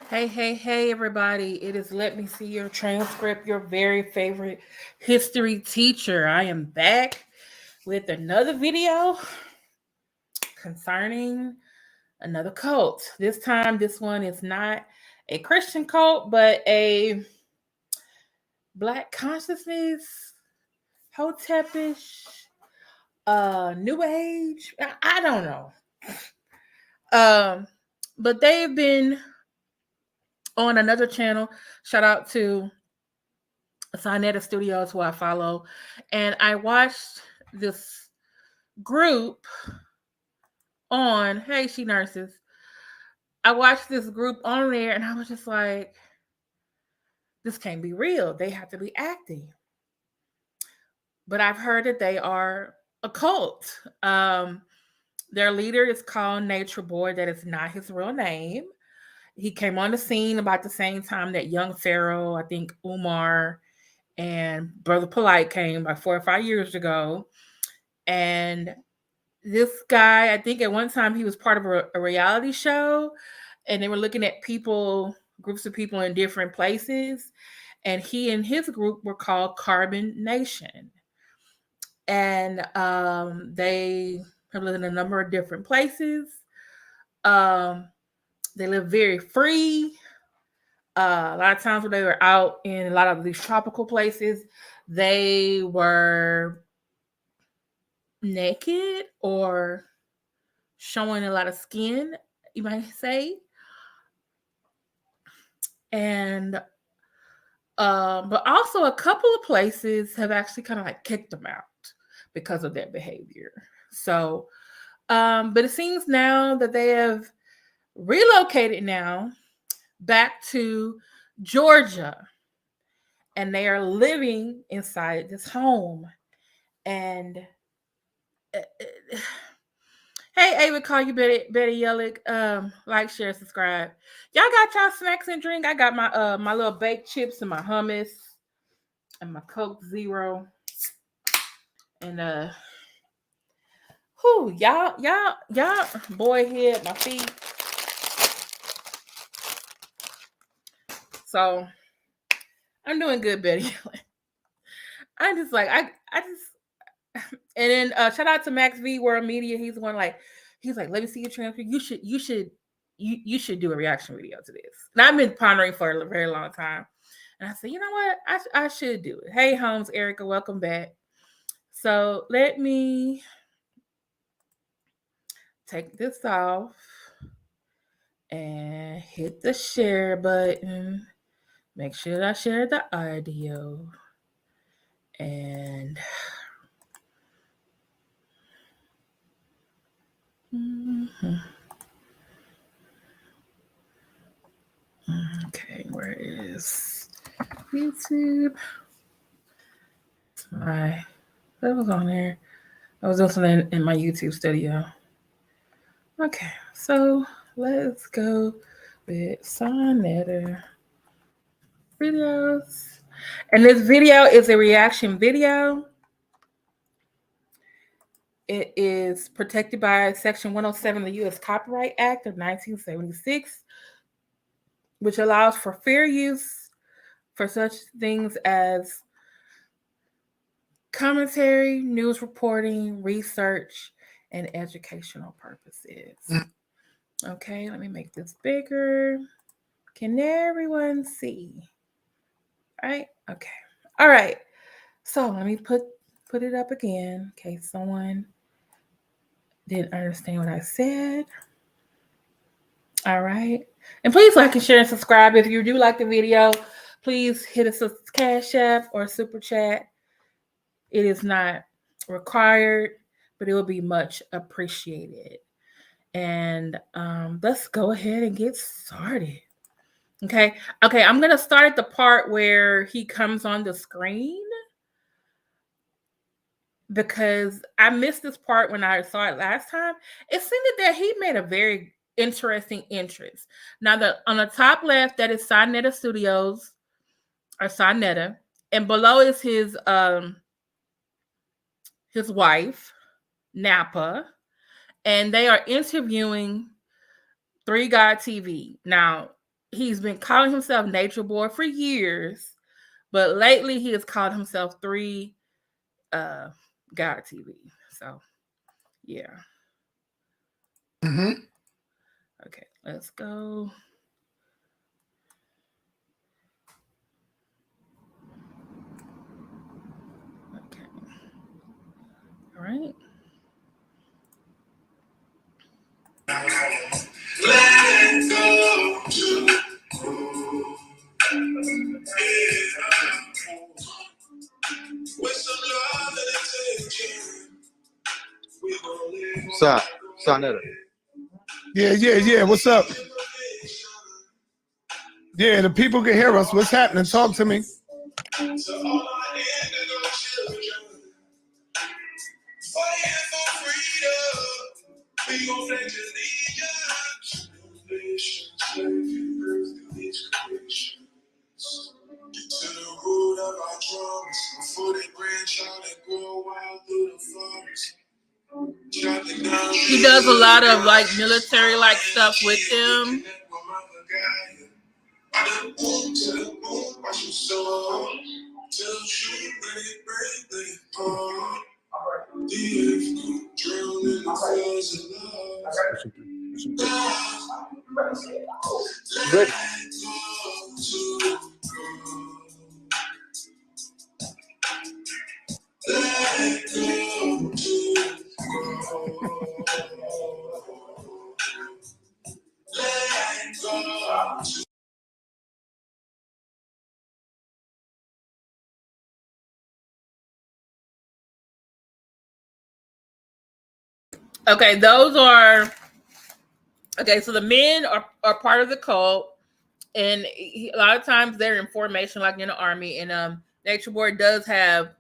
Hey, everybody. It is Let Me See Your Transcript, your very favorite history teacher. I am back with another video concerning another cult. This time, this one is not a Christian cult, but a Black consciousness, Hotepish, New Age. I don't know. Um, but they've been on another channel. Shout out to SaNeter Studios, who I follow, and I watched this group on Hey She Nurses. I watched this group on there, and I was just like, this can't be real. They have to be acting. But I've heard that they are a cult. Their leader is called Nature Boy. That is not his real name. He came on the scene about the same time that Young Pharaoh, I think Umar, and Brother Polite came like 4 or 5 years ago. And this guy, I think at one time he was part of a reality show, and they were looking at people, groups of people in different places. And he and his group were called Carbon Nation. And they have lived in a number of different places. Um, they live very free. A lot of times when they were out in a lot of these tropical places, they were naked or showing a lot of skin, you might say. And but also a couple of places have actually kind of like kicked them out because of their behavior. So but it seems now that they have relocated now back to Georgia, and they are living inside this home. And hey, Ava, call you Betty Yellick. Like, share, subscribe. Y'all got y'all snacks and drink. I got my little baked chips and my hummus and my Coke Zero. And y'all, boy head, my feet. So I'm doing good, Betty Yellick. I'm just like I just and then shout out to Max V World Media. He's like, let me see your transcript. You should do a reaction video to this. And I've been pondering for a very long time. And I said, you know what? I should do it. Hey, Holmes, Erica, welcome back. So let me take this off and hit the share button. Make sure I share the audio. And okay, where is YouTube? That was on there. I was doing something in my YouTube studio. Okay, so let's go with SaNeter videos. And this video is a reaction video. It is protected by Section 107 of the U.S. Copyright Act of 1976, which allows for fair use for such things as commentary, news reporting, research, and educational purposes. Okay, let me make this bigger. Can everyone see? All right, okay. All right. So let me put it up again in case someone didn't understand what I said. All right. And please like and share and subscribe. If you do like the video, please hit a Cash App or Super Chat. It is not required, but it will be much appreciated. And let's go ahead and get started. Okay, I'm going to start at the part where he comes on the screen because I missed this part when I saw it last time. It seemed that he made a very interesting entrance. Now, on the top left, that is SaNeter Studios or SaNeter, and below is his wife, Napah, and they are interviewing 3 God TV. Now, He's been calling himself Nature Boy for years, but lately he has called himself 3 God TV. So, yeah. Mm-hmm. Okay, let's go. Okay. All right. SaNeter. Yeah. What's up? Yeah, the people can hear us. What's happening? Talk to me. He does a lot of like military like stuff with them. Ready. Okay, those are okay. So the men are part of the cult, and a lot of times they're in formation, like in the army. And Nature Boy does have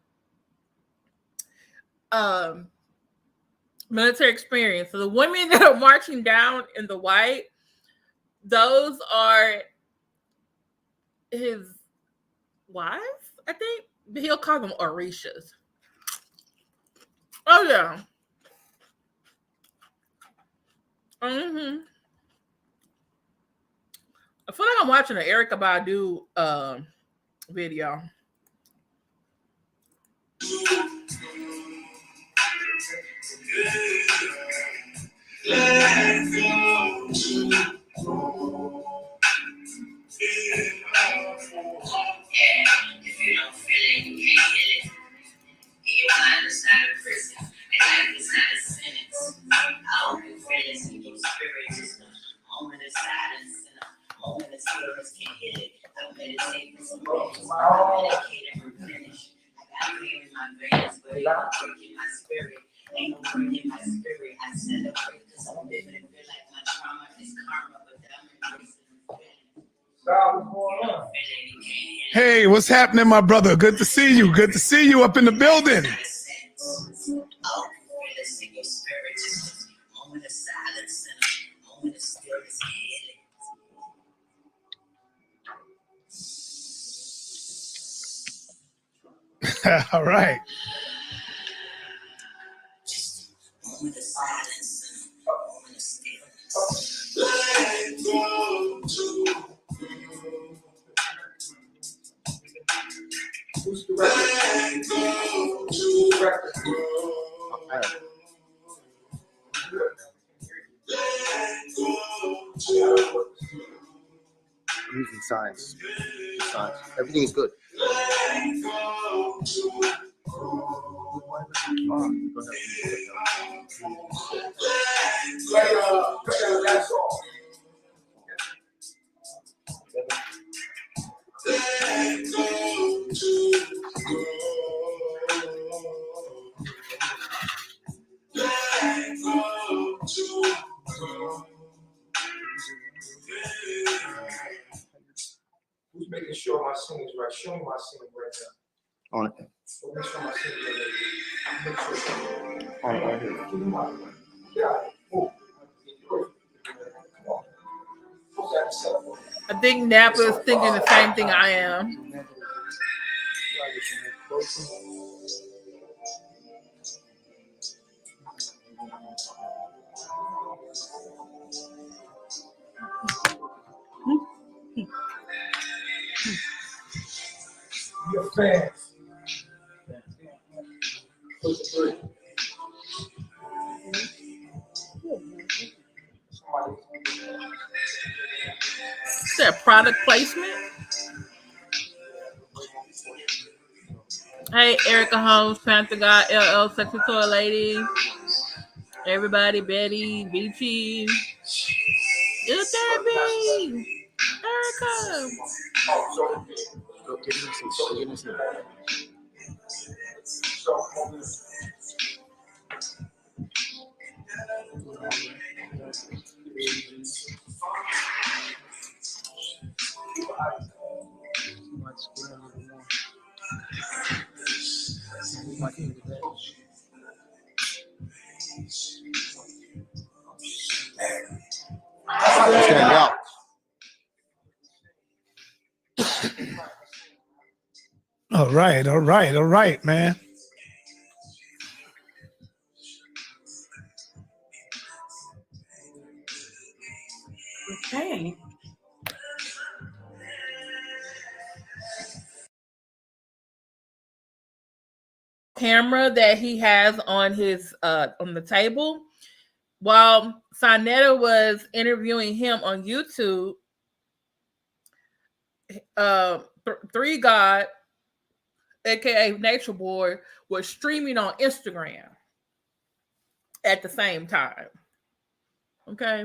military experience. So the women that are marching down in the white, those are his wives, I think. He'll call them Orishas. Oh yeah. Mm-hmm. I feel like I'm watching an Erykah Badu video. If you don't feel it, you can't heal it. Your mind is not a prison, and life is not a sentence. I hope you feel it in your spirit, just a moment of silence and a moment of spirits can heal it. I meditate for some moments, I medicate and replenish. I got fear in my veins, but it don't work in my spirit. Ain't no work in my spirit. I celebrate because I'm living and feel like my trauma is karma, but I'm embracing the feeling. Hey, what's happening, my brother? Good to see you. Good to see you up in the building. All right. Who's the director? Using science. Everything is good. Who's making sure my scene is right? Show me my scene right now. On it. Make sure my scene is right. On it right here. I think Napah is thinking the same thing I am. fans. Is that product placement? Hey, Erica Holmes, Panther God, LL, Sexy Toy Lady, everybody, Betty, Beachy, Good Therapy, Erica. All right, man. Okay. Camera that he has on his on the table. While SaNeter was interviewing him on YouTube, Three God, aka Nature Boy, was streaming on Instagram at the same time. Okay.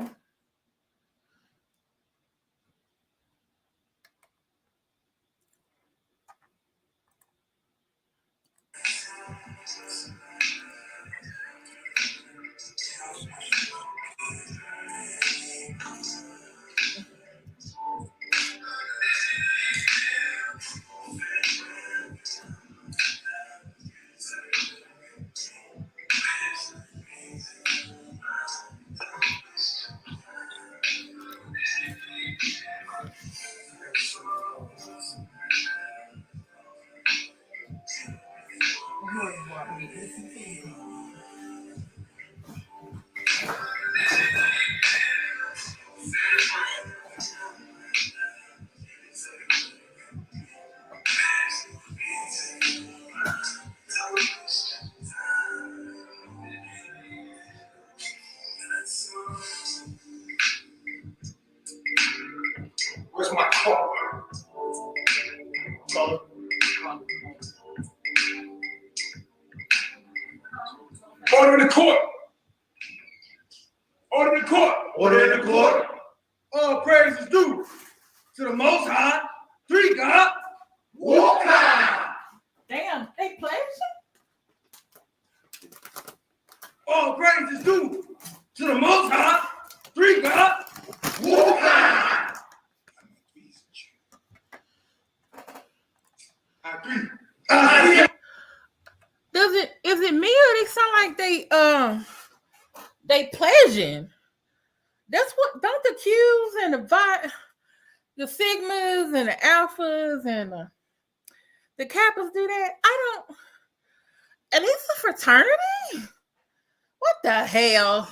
Where's my car? Order in the court. Order in the court. Order in the court. All praise is due to the Most High, Three God, Walk High. Damn, they pledged? All praise is due to the Most High, Three God, Walk High. Is it me or they sound like they pledging? That's what, don't the Q's and the sigmas and the alphas and the kappas do that? I don't. At least a fraternity? What the hell?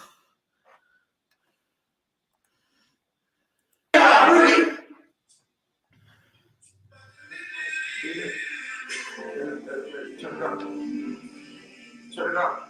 Turn it up.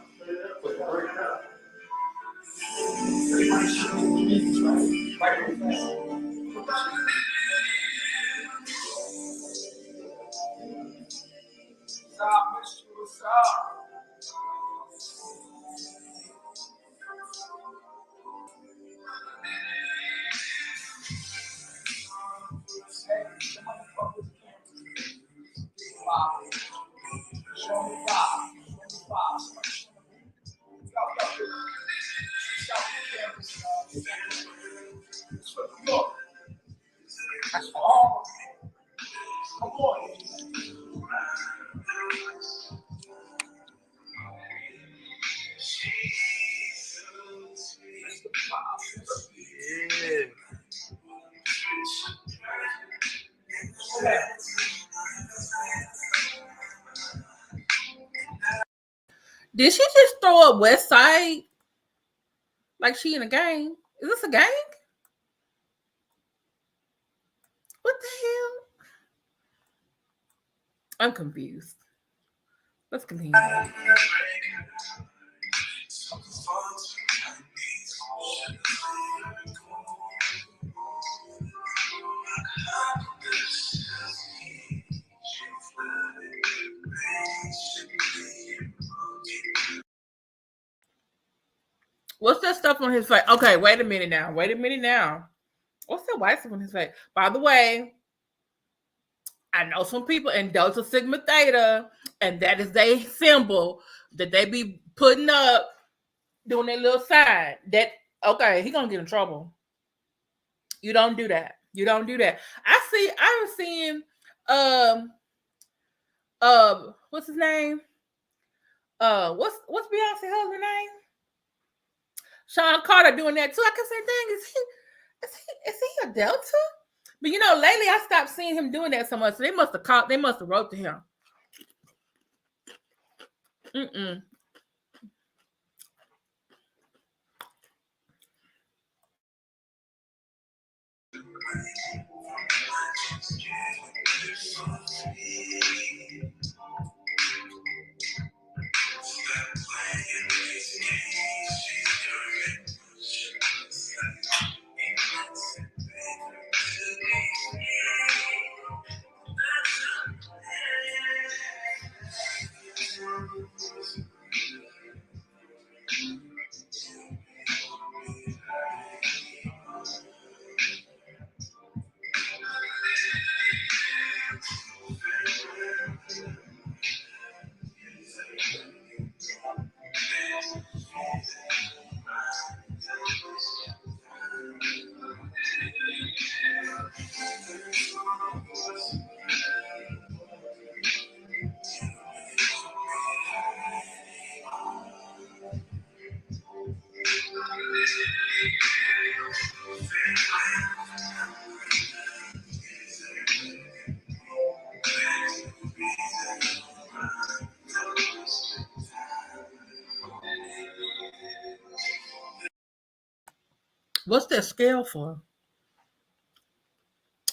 Did she just throw a West Side like she in a gang? Is this a gang? What the hell? I'm confused. Let's continue. What's that stuff on his face? Okay, wait a minute now. What's that white stuff on his face? By the way, I know some people in Delta Sigma Theta, and that is their symbol that they be putting up, doing their little sign. That okay, he gonna get in trouble. You don't do that. I was seeing what's his name? What's Beyonce's husband name? Sean Carter doing that too. I can say, dang, is he a Delta? But you know, lately I stopped seeing him doing that so much. So they must have wrote to him. What's that scale for?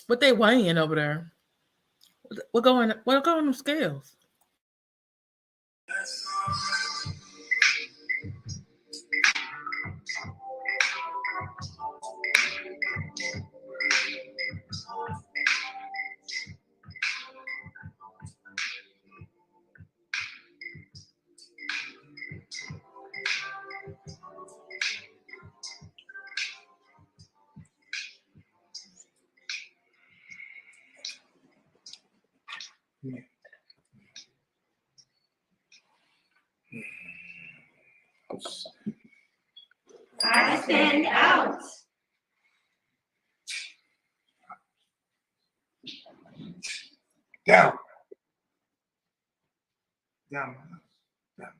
What they weighing over there? What going on the scales? I stand out. Down. Down. Down.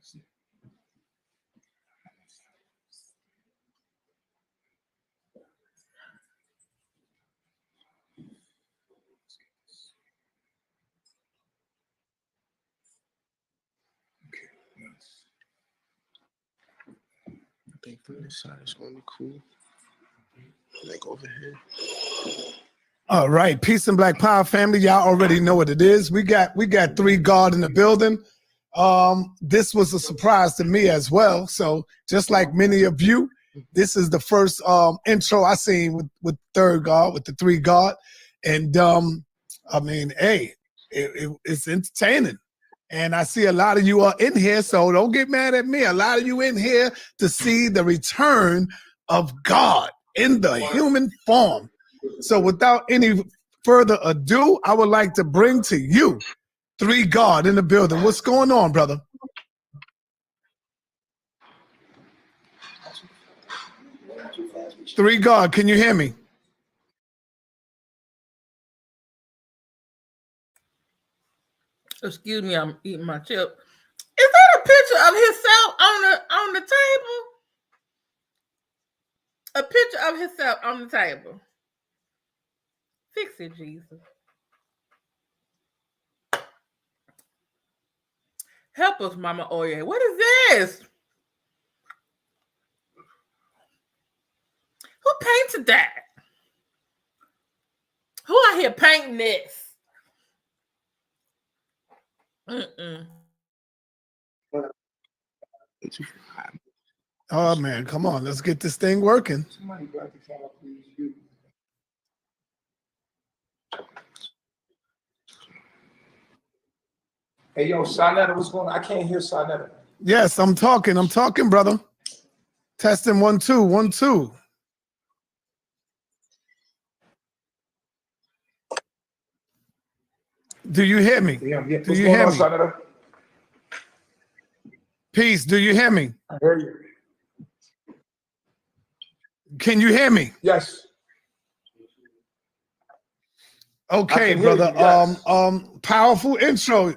I think from this side is only cool. Like over here. All right, peace and black power family. Y'all already know what it is. We got 3 God in the building. This was a surprise to me as well. So just like many of you, this is the first intro I seen with third God, with the 3 God. And I mean, hey, it's entertaining. And I see a lot of you are in here, so don't get mad at me. A lot of you in here to see the return of God in the human form. So without any further ado, I would like to bring to you 3 God in the building. What's going on, brother? Three God, can you hear me? Excuse me, I'm eating my chip. Is that a picture of himself on the table? A picture of himself on the table. Fix it, Jesus. Help us, Mama Oye. What is this? Who painted that? Who out here painting this? Mm-mm. Oh man, come on, let's get this thing working. Somebody grab the file, please. Hey, yo, SaNeter, what's going on? I can't hear SaNeter. Yes, I'm talking, brother. Testing 1 2 1 2. Do you hear me? Yeah. Do What's you going hear on, me? SaNeter? Peace. Do you hear me? I hear you. Can you hear me? Yes. Okay, can hear brother. you, yes. Powerful intro.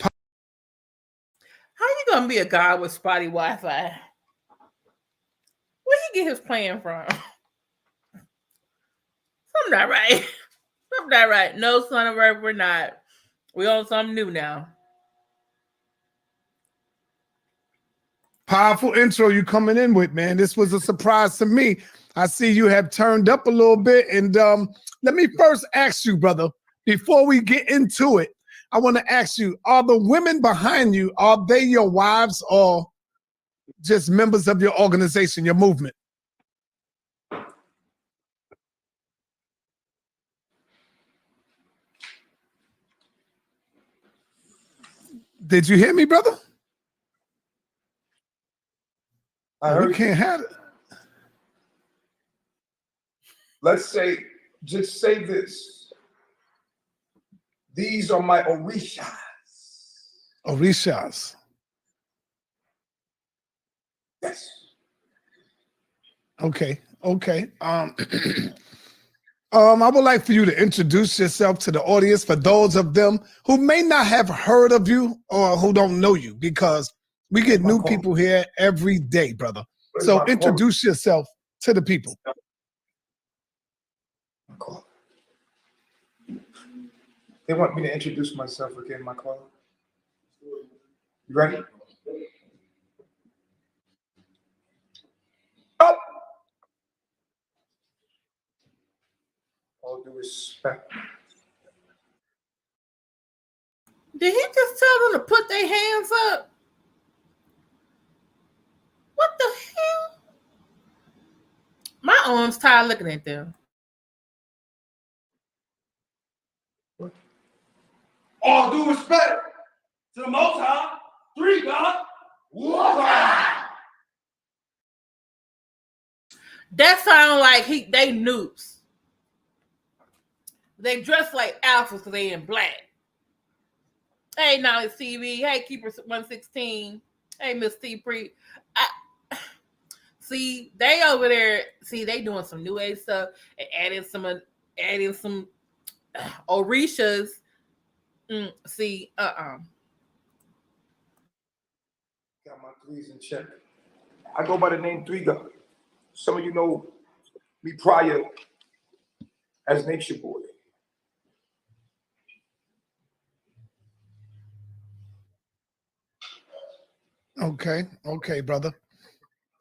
How you gonna be a god with spotty Wi-Fi? Where he get his plan from? Something not right. Something not right. No, son of earth, we're not. We on something new now. Powerful intro you coming in with, man. This was a surprise to me. I see you have turned up a little bit. And let me first ask you, brother, before we get into it, I want to ask you, are the women behind you, are they your wives or just members of your organization, your movement? Did you hear me, brother? I heard We can't have it. Let's say, just say this. These are my orishas. Orishas. Yes. Okay. I would like for you to introduce yourself to the audience for those of them who may not have heard of you or who don't know you, because we get new people here every day, brother. So introduce yourself to the people. They want me to introduce myself again, my caller. You ready? Up. All due respect. Did he just tell them to put their hands up? What the hell? My arm's tired looking at them. All due respect to the Most High, 3 God, Water. That sound like they noobs. They dress like alphas because they in black. Hey, now it's TV. Hey, Keeper 116. Hey, Miss T Pre. See, they over there. See, they doing some new age stuff and adding some orishas. See, Got my threes in check. I go by the name 3 God. Some of you know me prior as Nature Boy. Okay, brother.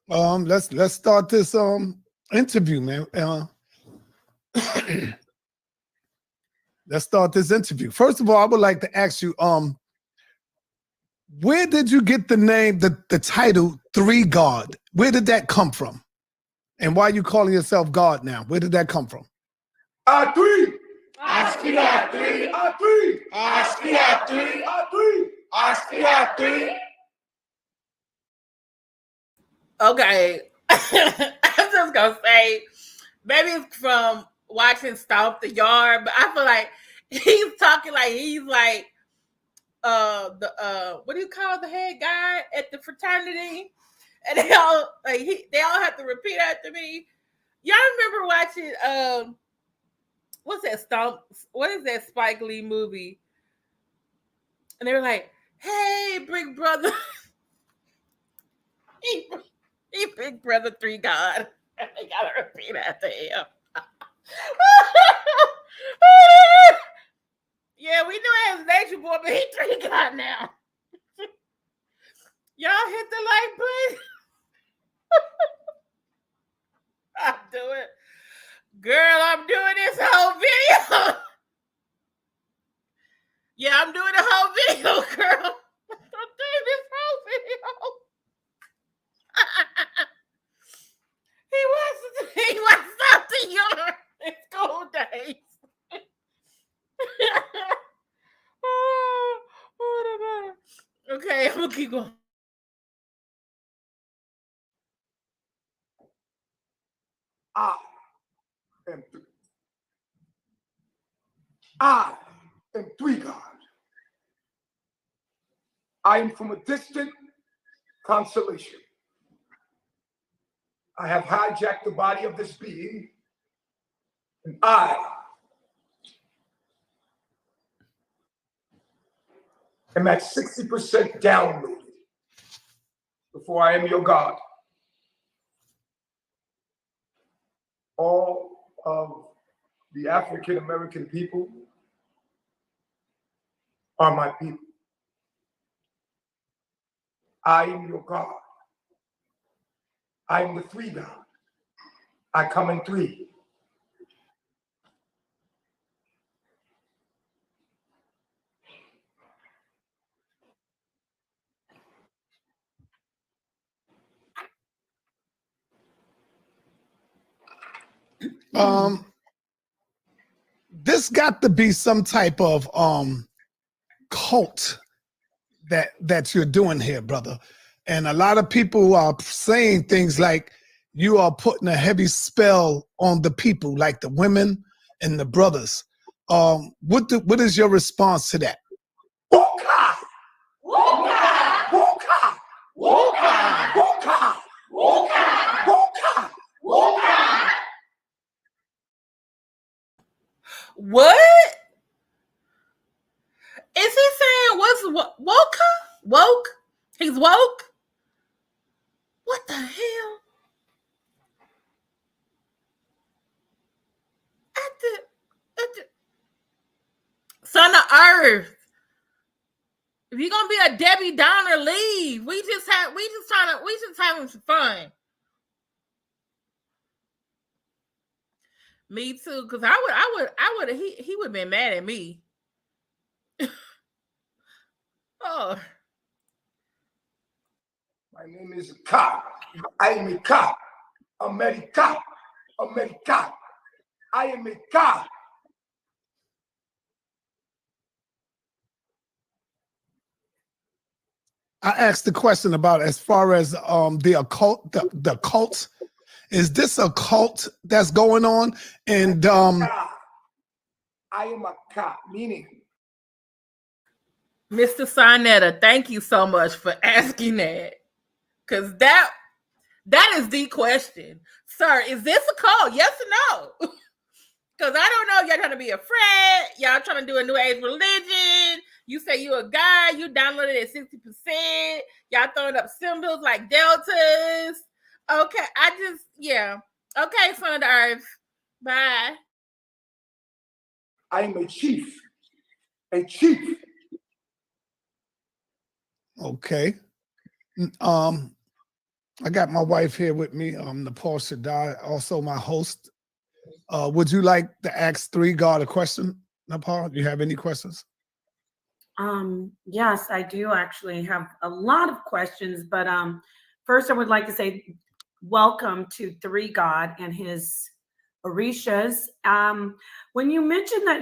Let's start this interview, man. Let's start this interview. First of all, I would like to ask you, where did you get the name, the title 3 God? Where did that come from? And why are you calling yourself God now? Where did that come from? I3. I3. okay. I'm just gonna say, maybe it's from watching Stomp the Yard, but I feel like he's talking like he's like what do you call the head guy at the fraternity? And they all have to repeat after me. Y'all remember watching what's that Stomp? What is that Spike Lee movie? And they were like, "Hey, big brother, he big brother 3 God." And they gotta repeat after him. Yeah, we knew it was Nature Boy, but he 3 God now. Y'all hit the like button. I'm doing, girl, I'm doing this whole video. Yeah, I'm doing the whole video, girl. gonna keep going. I am three. I am three God. I am from a distant constellation. I have hijacked the body of this being, and I am at 60% downloaded before I am your God. All of the African American people are my people. I am your God. I am the three God. I come in three. This got to be some type of cult that you're doing here, brother. And a lot of people are saying things like you are putting a heavy spell on the people, like the women and the brothers. What is your response to that? Woka! Woka! Woka! Woka! Woka! Woka! Woka! Woka! What? Is he saying what's woke? Woke? He's woke? What the hell? Son of Earth. If you're gonna be a Debbie Downer, leave. We just having some fun. Me too, because he would have been mad at me. Oh. My name is Ka. I am a Ka. America. America. I am a Ka. I asked the question about as far as the occult, the cult. Is this a cult that's going on? And I am a Ka, meaning Mr. SaNeter, thank you so much for asking that. Because that is the question. Sir, is this a cult? Yes or no? Because I don't know. Y'all trying to be a frat. Y'all trying to do a new age religion. You say you a guy. You downloaded at 60%. Y'all throwing up symbols like deltas. Okay. Yeah. Okay, son of the earth. Bye. I am a chief. A chief. okay. I got my wife here with me, Napah Shaddai, also my host. Would you like to ask Three God a question, Napah? Do you have any questions? Yes, I do actually have a lot of questions, but first I would like to say welcome to Three God and his Orishas. When you mentioned that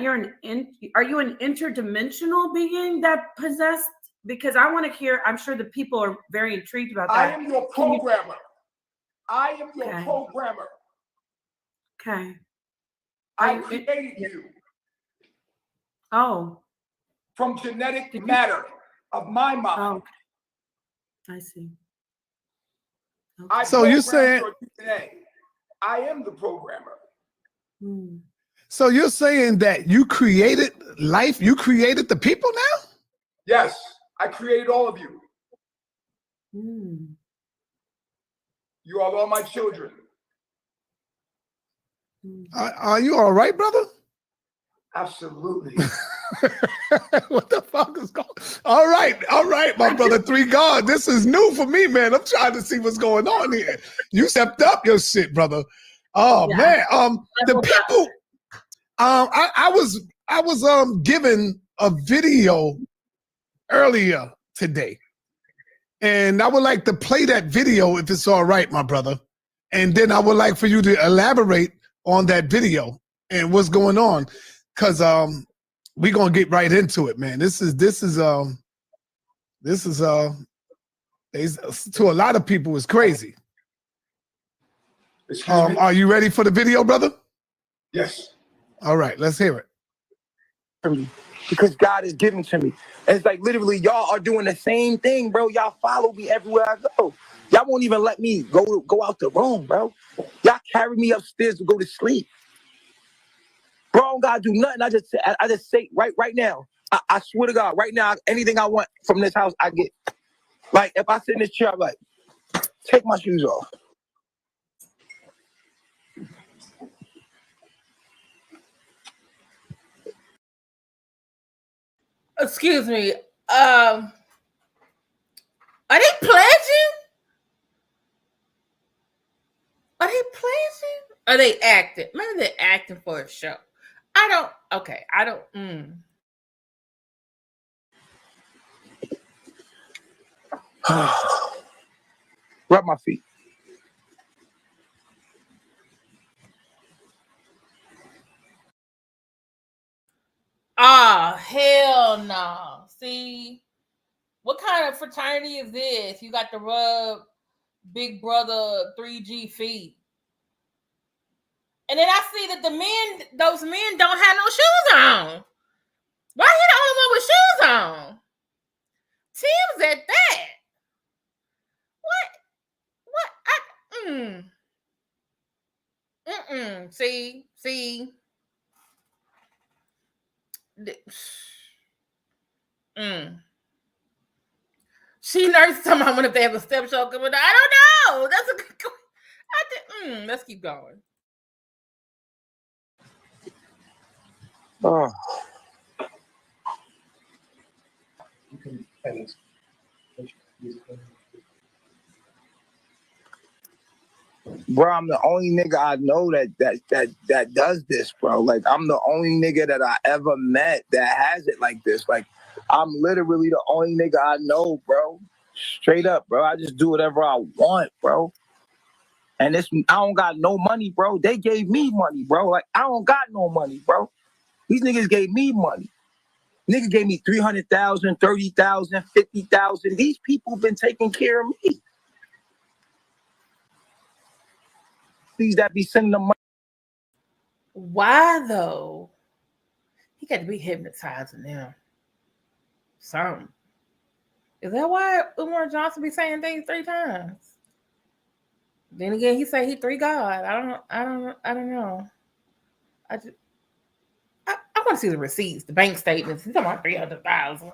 are you an interdimensional being that possessed? Because I want to hear, I'm sure the people are very intrigued about that. I am your programmer. I am your programmer. Okay. I created you. Oh. From genetic matter of my mind. Oh. I see. Okay. So you're saying I am the programmer. So you're saying that you created life, you created the people now? Yes, I created all of you. You are all my children. Are you all right, brother? Absolutely. What the fuck is going on? All right, my brother. Three God. This is new for me, man. I'm trying to see what's going on here. You stepped up your shit, brother. Oh yeah. Man. The people. I was given a video earlier today, and I would like to play that video if it's all right, my brother. And then I would like for you to elaborate on that video and what's going on. Cause we're gonna get right into it, man. This is To a lot of people, it's crazy. Excuse me? Are you ready for the video, brother? Yes. All right, let's hear it. Because God is giving to me. And it's like literally y'all are doing the same thing, bro. Y'all follow me everywhere I go. Y'all won't even let me go out the room, bro. Y'all carry me upstairs to go to sleep. Bro, I don't gotta do nothing. I just say right now. I swear to God, right now, anything I want from this house, I get. Like if I sit in this chair, I'm like, take my shoes off. Excuse me. Are they pledging? Are they pledging? Are they acting? Maybe they're acting for a show. Okay, I don't. Rub my feet. Oh, hell no. See, what kind of fraternity is this? You got to rub Big Brother 3G feet. And then I see that those men don't have no shoes on. Why he the only one with shoes on? Tim's at that. What? See. She nurse talking about when if they have a step show coming. I don't know. That's a good. Let's keep going. Oh. Bro, I'm the only nigga I know that does this, bro. Like, I'm the only nigga that I ever met that has it like this. Like, I'm literally the only nigga I know, bro. Straight up, bro. I just do whatever I want, bro. And I don't got no money, bro. They gave me money, bro. Like, I don't got no money, bro. These niggas gave me money. Nigga gave me 300,000, 30,000, 50,000. These people been taking care of me. These that be sending them money. Why though? He got to be hypnotizing them. Something. Is that why Umar Johnson be saying things 3 times? Then again, he say he 3 God. I don't know. I want to see the receipts, the bank statements. He's talking about 300,000.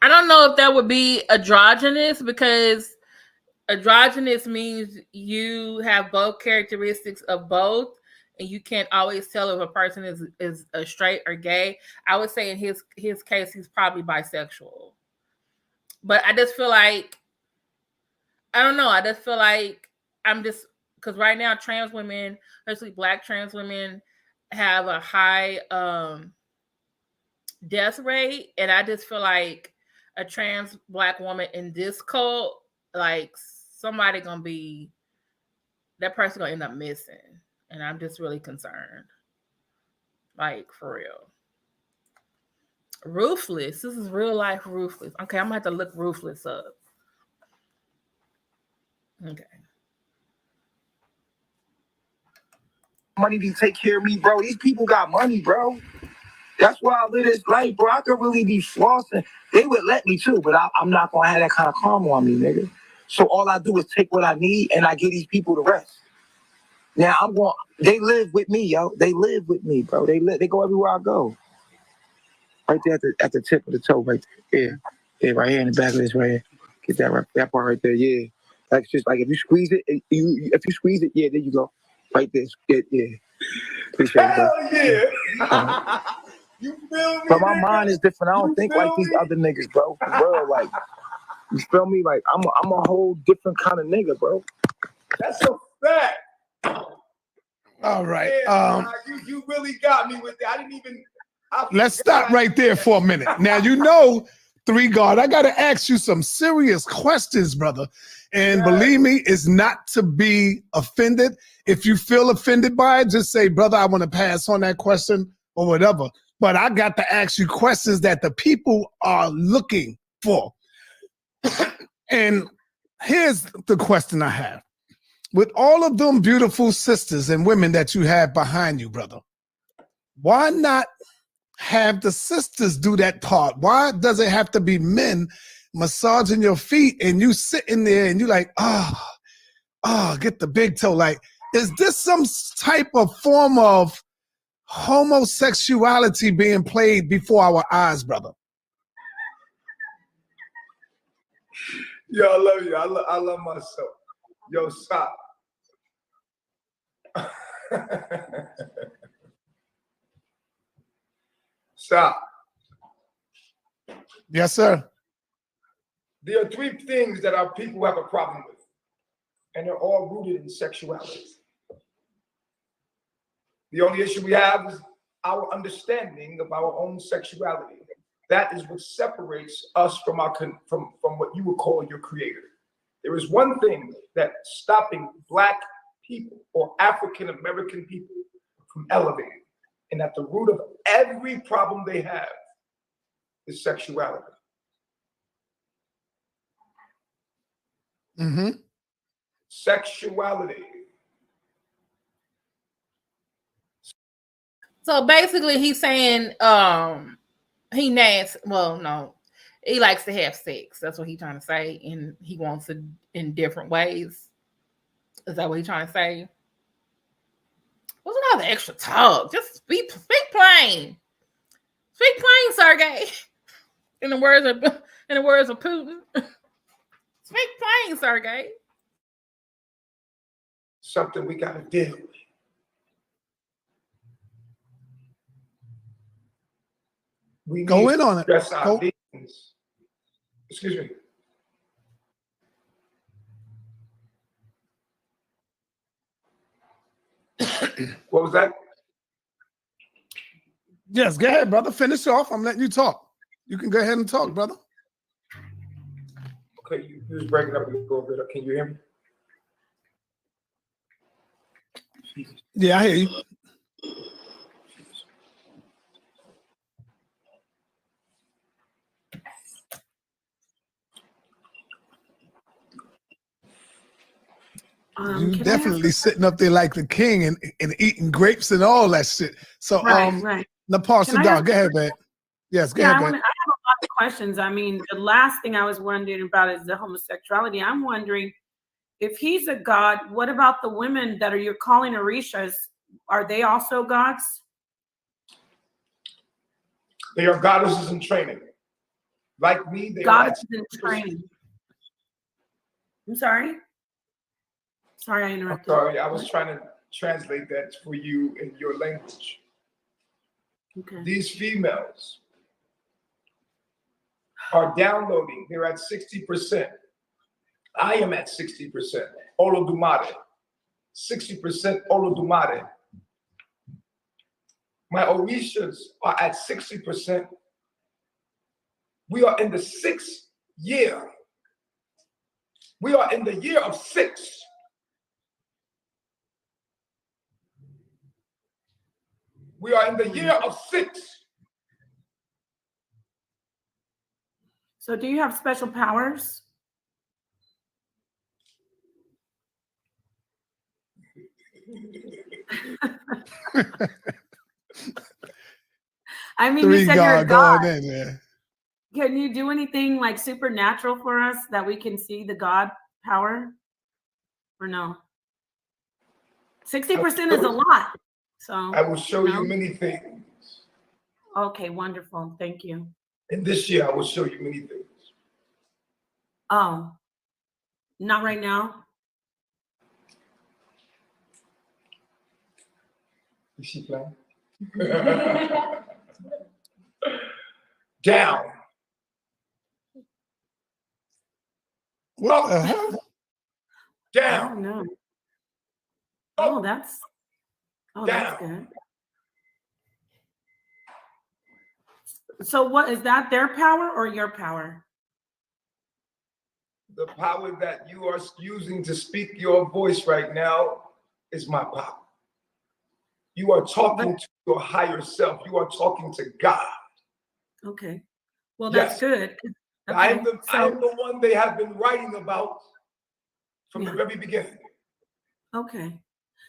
I don't know if that would be androgynous, because androgynous means you have both characteristics of both, and you can't always tell if a person is a straight or gay. I would say in his case, he's probably bisexual. But I just feel like, I don't know. I just feel like because right now trans women, especially Black trans women, have a high death rate, and I just feel like a trans Black woman in this cult, like that person gonna end up missing, and I'm just really concerned. Like, for real. Ruthless. This is real life ruthless. Okay, I'm gonna have to look ruthless up. Okay. Money to take care of me, bro. These people got money, bro. That's why I live this life, bro. I could really be flossing. They would let me too, but I'm not gonna have that kind of karma on me, nigga. So all I do is take what I need and I give these people the rest. Now they live with me, yo. They live with me, bro. They go everywhere I go. Right there at the tip of the toe, right there. Yeah, right here in the back of this, right here. Get that part right there, yeah. Like, just like if you squeeze it, yeah, there you go. Right there, yeah. Appreciate it, bro. Yeah. You feel me? But my mind is different. I don't think like these other niggas, bro. For real, like, you feel me? Like, I'm a whole different kind of nigga, bro. That's a fact. All right. Yeah, you really got me with that. I didn't even. Let's stop right there for a minute. Now, 3 God, I got to ask you some serious questions, brother. And believe me, it's not to be offended. If you feel offended by it, just say, brother, I want to pass on that question or whatever. But I got to ask you questions that the people are looking for. And here's the question I have. With all of them beautiful sisters and women that you have behind you, brother, why not have the sisters do that part? Why does it have to be men massaging your feet and you sitting there and you like, get the big toe? Like, is this some type of form of homosexuality being played before our eyes, brother? Yo, I love you. I love myself. Yo, stop. Stop. Yes, sir. There are three things that our people have a problem with, and they're all rooted in sexuality. The only issue we have is our understanding of our own sexuality. That is what separates us from what you would call your creator. There is one thing that's stopping Black people or African American people from elevating, and at the root of every problem they have is sexuality. Mm-hmm. Sexuality. So basically, he's saying he nasty. Well, no, he likes to have sex. That's what he's trying to say, and he wants it in different ways. Is that what he's trying to say? What's all the extra talk? Just speak plain. Speak plain, Sergey. In the words of Putin. Speak plain, Sergey. Something we got to deal with. We Go in on it. Address our demons. Excuse me. What was that? Yes, go ahead, brother. Finish off. I'm letting you talk. You can go ahead and talk, brother. Okay, you was breaking up a little bit. Can you hear me? Yeah, I hear you. You definitely sitting up there like the king and eating grapes and all that shit. So, right. Napah, sit down. Go ahead, man. Yes, go ahead, I have man. a lot of questions. I mean, the last thing I was wondering about is the homosexuality. I'm wondering if he's a god, what about the women that you're calling Orishas? Are they also gods? They are goddesses in training. Like me, they goddesses are in training. I'm sorry. Sorry, I interrupted. I'm sorry, I was trying to translate that for you in your language. Okay. These females are downloading. They're at 60%. I am at 60%. Olodumare. 60% Olodumare. My Orishas are at 60%. We are in the 6th year. We are in the year of 6. We are in the year of 6. So do you have special powers? I mean, you said you're a god. In, yeah. Can you do anything like supernatural for us that we can see the God power? Or no? 60% is a lot. So I will show you many things. Okay, wonderful. Thank you. And this year I will show you many things. Oh, not right now. Is she playing? Down. What the hell? Down. Oh, no. Oh, that's good. So what is that, their power or your power? The power that you are using to speak your voice right now is my power. You are talking to your higher self. You are talking to God. Okay. Well, that's good. Okay. I am the one they have been writing about from the very beginning. Okay.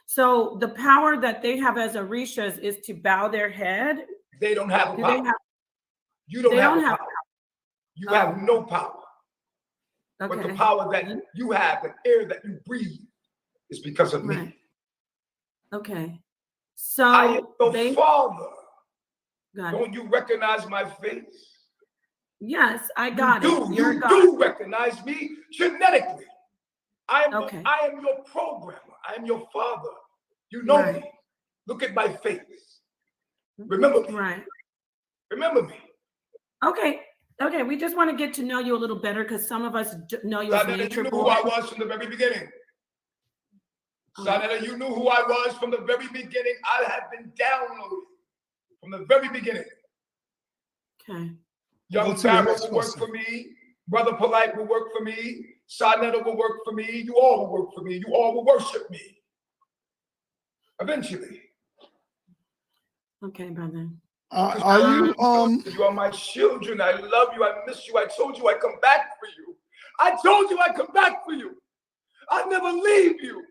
So the power that they have as Orishas is to bow their head. They don't have a Do power. they have, You don't they have don't a have power. You have no power. Okay. But the power that you have, the air that you breathe, is because of me. Okay. So I am the Father. Got Don't you recognize my face? Yes, I got you it. You do recognize me genetically. I am your programmer. I am your father. You know me. Look at my face. Remember me. Right. Remember me. Okay. Okay. We just want to get to know you a little better because some of us know you as Nature You knew Boy. who I was from the very beginning. SaNeter, you knew who I was from the very beginning. I have been downloaded from the very beginning. Okay. Young Barrow will work for me. Brother Polite will work for me. SaNeter will work for me. You all will work for me. You all will worship me. Eventually. Okay, brother. Are you You are my children. I love you. I miss you. I told you I'd come back for you. I told you I'd come back for you. I'd never leave you.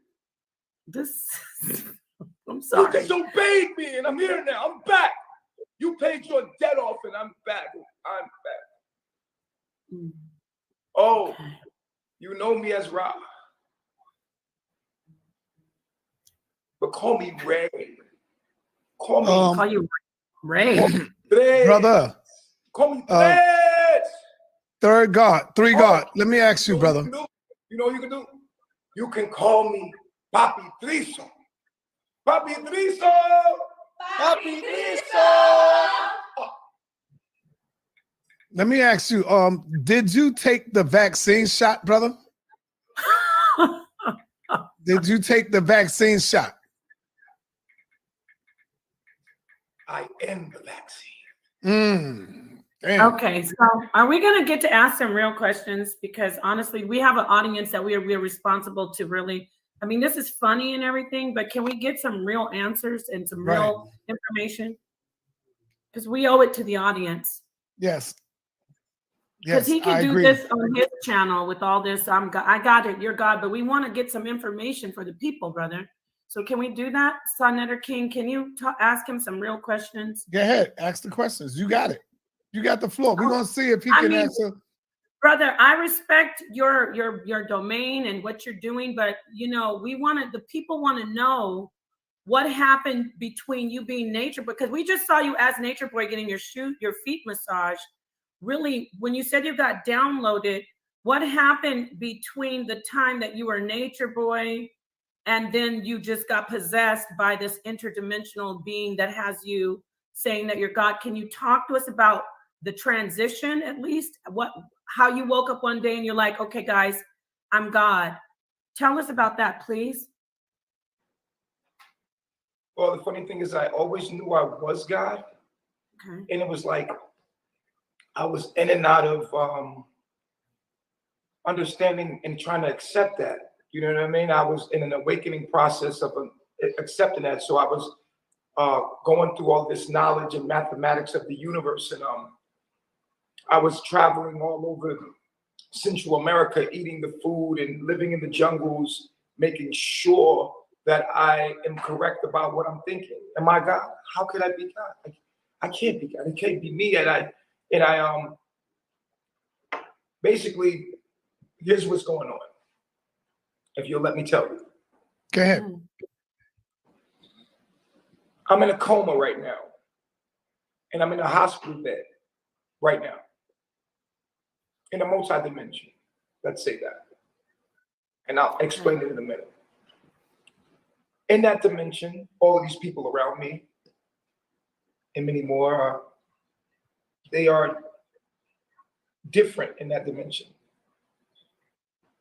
I'm sorry. You disobeyed me, and I'm here now. I'm back. You paid your debt off, and I'm back. I'm back. Oh, you know me as Ra. But call me Ray. Call you Ray. Brother. Call me Ray. Third God, three God. Let me ask you, brother. You know what you can do? You can call me Papi Triso. Papi Triso. Papi Triso. Let me ask you, did you take the vaccine shot, brother? Did you take the vaccine shot? I am the vaccine. Damn. Okay, so are we going to get to ask some real questions? Because honestly, we have an audience that we are responsible to really, I mean, this is funny and everything, but can we get some real answers and some real information? Because we owe it to the audience. Yes. Because he can do this on his channel with all this. I got it. You're God. But we want to get some information for the people, brother. So can we do that? SaNeter King, can you ask him some real questions? Go ahead. Ask the questions. You got it. You got the floor. We're going to see if he can answer. Brother, I respect your domain and what you're doing. But, you know, the people want to know what happened between you being Nature, because we just saw you as Nature Boy getting your feet massaged. Really, when you said you got downloaded, what happened between the time that you were Nature Boy and then you just got possessed by this interdimensional being that has you saying that you're God? Can you talk to us about the transition, at least? How you woke up one day and you're like, okay, guys, I'm God. Tell us about that, please. Well, the funny thing is I always knew I was God. Okay. And it was like, I was in and out of understanding and trying to accept that. You know what I mean? I was in an awakening process of accepting that. So I was going through all this knowledge and mathematics of the universe. And I was traveling all over Central America, eating the food and living in the jungles, making sure that I am correct about what I'm thinking. Am I God? How could I be God? I can't be God. It can't be me. And I basically, here's what's going on. If you'll let me tell you. Go ahead. I'm in a coma right now. And I'm in a hospital bed right now. In a multi-dimension. Let's say that. And I'll explain it in a minute. In that dimension, all of these people around me, and many more, they are different in that dimension.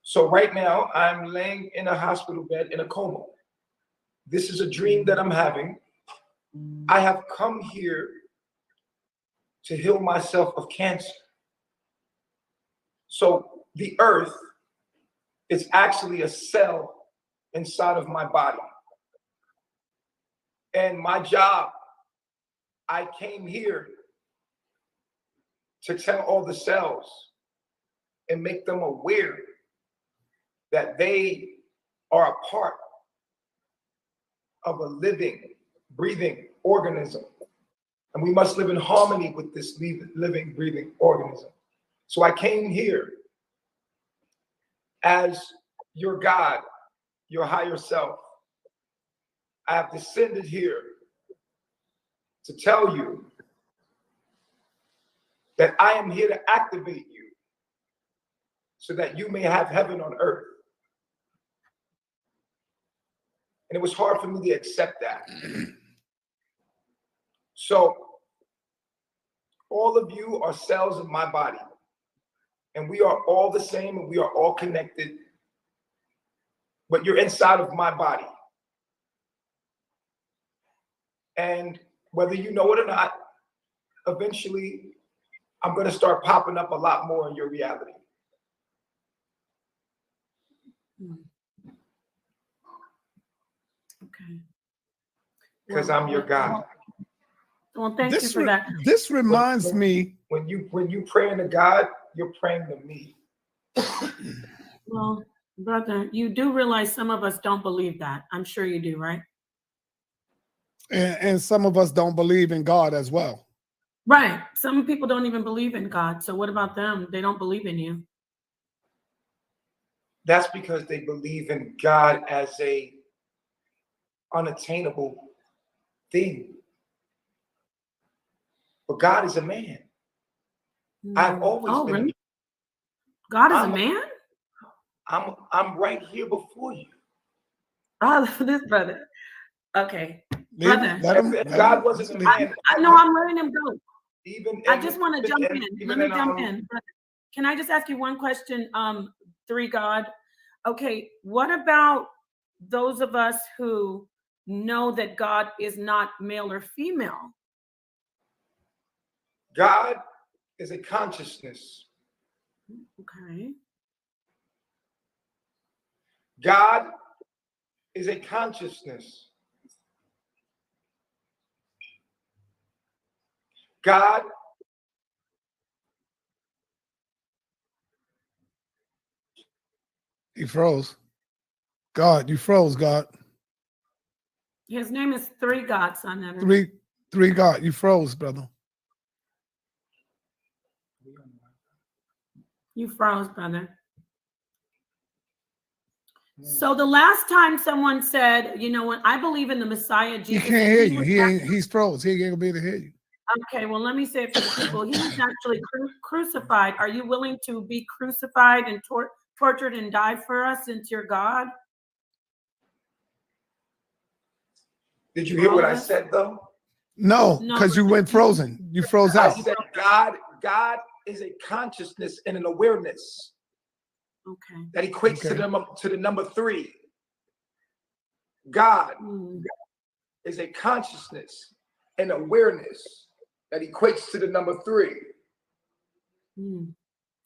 So right now, I'm laying in a hospital bed in a coma. This is a dream that I'm having. I have come here to heal myself of cancer. So the earth It's actually a cell inside of my body. And my job, I came here to tell all the cells and make them aware that they are a part of a living, breathing organism. And we must live in harmony with this living, breathing organism. So I came here as your God, your higher self. I have descended here to tell you that I am here to activate you so that you may have heaven on earth. And it was hard for me to accept that. So all of you are cells of my body, and we are all the same, and we are all connected, but you're inside of my body. And whether you know it or not, eventually I'm going to start popping up a lot more in your reality. Okay. Because I'm your God. Well, thank you for that. This reminds me. When you praying to God, you're praying to me. Well, brother, you do realize some of us don't believe that. I'm sure you do, right? And some of us don't believe in God as well. Right. Some people don't even believe in God. So what about them? They don't believe in you. That's because they believe in God as a unattainable thing. But God is a man. I've always been. Really? God is a man? I'm right here before you. Oh, this brother. Okay. Brother. If God wasn't a man, I know I'm letting him go. I just want to jump in. Let me jump in. Brother. Can I just ask you one question? Three God. Okay. What about those of us who know that God is not male or female? God is a consciousness. Okay. God is a consciousness. God He froze. God, you froze, God. His name is Three God, SaNeter. Three God, you froze, brother. You froze, brother. So the last time someone said, you know, when I believe in the Messiah, Jesus, he can't hear you. He's froze. He ain't gonna be able to hear you. Okay, well, let me say it for the people. He was actually crucified. Are you willing to be crucified and tortured and die for us since you're God? Did you hear what I said, though? No, because you went frozen. You froze out. I said God is a consciousness and an awareness. Okay. That equates to the number three. God is a consciousness and awareness that equates to the number three.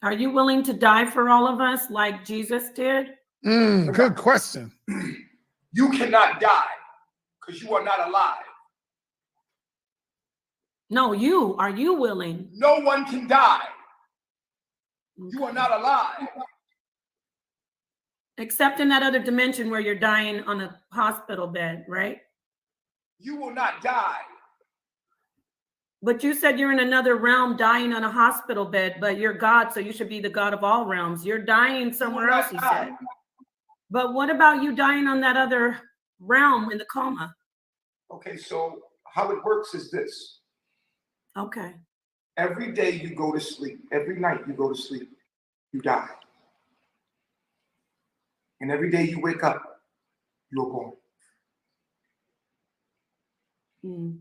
Are you willing to die for all of us like Jesus did? Good question. You cannot die because you are not alive. No, you. Are you willing? No one can die. You are not alive. Except in that other dimension where you're dying on a hospital bed, right? You will not die. But you said you're in another realm dying on a hospital bed, but you're God, so you should be the God of all realms. You're dying somewhere else, he said. But what about you dying on that other realm in the coma? Okay, so how it works is this. Okay. Every day you go to sleep. Every night you go to sleep. You die. And every day you wake up, you're born.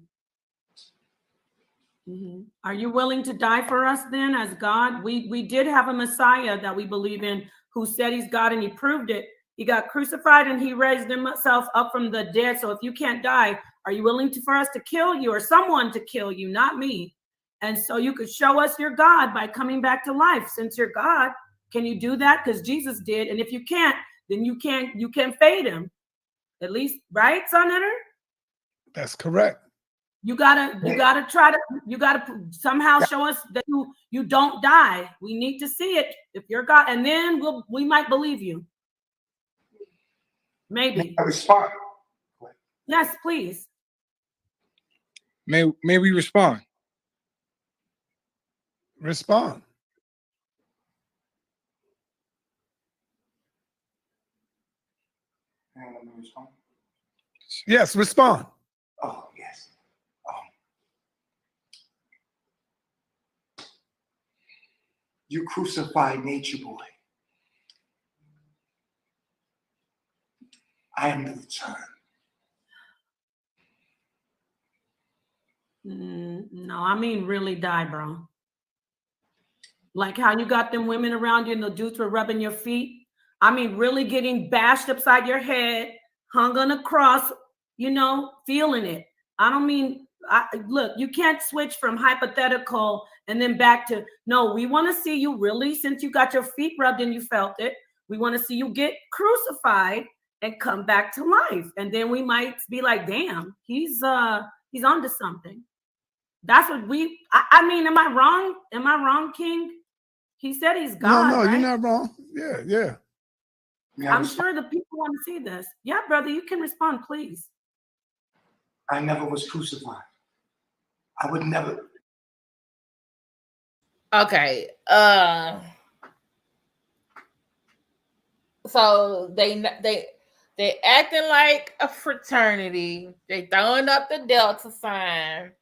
Are you willing to die for us then as God? We did have a Messiah that we believe in who said he's God, and he proved it. He got crucified and he raised himself up from the dead. So if you can't die, are you willing for us to kill you or someone to kill you, not me? And so you could show us your God by coming back to life. Since you're God, Can you do that? Because Jesus did. And if you can't, then you can fade him. At least, right, SaNeter? That's correct. You gotta somehow show us that you don't die. We need to see it if you're God, and then we might believe you. Maybe. I respond. Yes, please. May we respond? Respond. Let me respond. Yes, respond. Oh, yes. You crucified nature boy. I am the return. No, I mean really die, bro. Like how you got them women around you and the dudes were rubbing your feet. I mean, really getting bashed upside your head, hung on a cross, you know, feeling it. I don't mean, look, you can't switch from hypothetical and then back to, no, we want to see you really, since you got your feet rubbed and you felt it, we want to see you get crucified and come back to life. And then we might be like, damn, he's onto something. That's what I mean, am I wrong? Am I wrong, King? He said he's God. No, right? you're not wrong. Yeah. I'm sure the people want to see this. Yeah, brother, you can respond, please. I never was crucified. I would never. Okay. So they acting like a fraternity. They throwing up the Delta sign.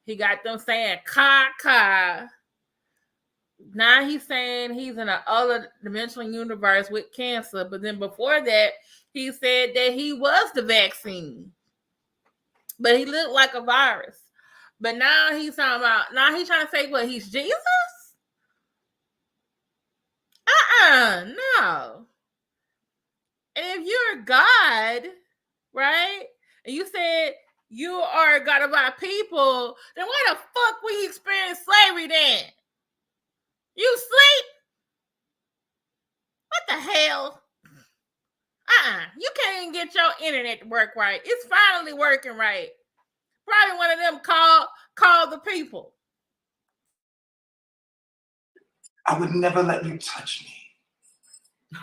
He got them saying ka. Now he's saying he's in an other dimensional universe with cancer. But then before that, he said that he was the vaccine. But he looked like a virus. But now he's talking about, now he's trying to say, what, he's Jesus? No. And if you're God, right? And you said you are God of our people, then why the fuck we experience slavery then? You sleep? What the hell? You can't even get your internet to work right. It's finally working right. Probably one of them call the people. I would never let you touch me.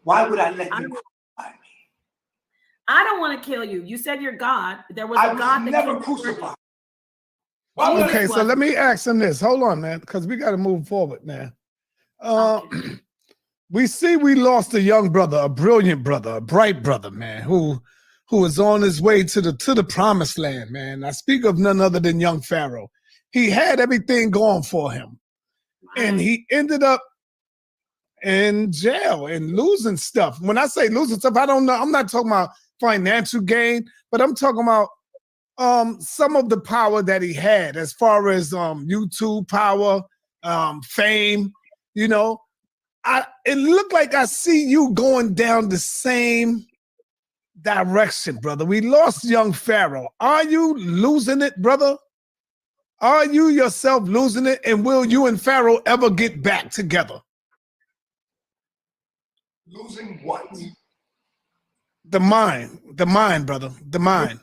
Why would I let you crucify me? I don't want to kill you. You said you're God. There was I a God was that never came crucified. Okay, so let me ask him this. Hold on, man, because we got to move forward now. Okay. We lost a young brother, a brilliant brother, a bright brother, man, who was on his way to the promised land, man. I speak of none other than young Pharaoh. He had everything going for him, and he ended up in jail and losing stuff. When I say losing stuff, I don't know. I'm not talking about financial gain, but I'm talking about some of the power that he had as far as YouTube power, fame, you know. It looked like I see you going down the same direction, brother. We lost young Pharaoh. Are you losing it, brother? Are you yourself losing it? And will you and Pharaoh ever get back together? Losing what? The mind, brother, the mind.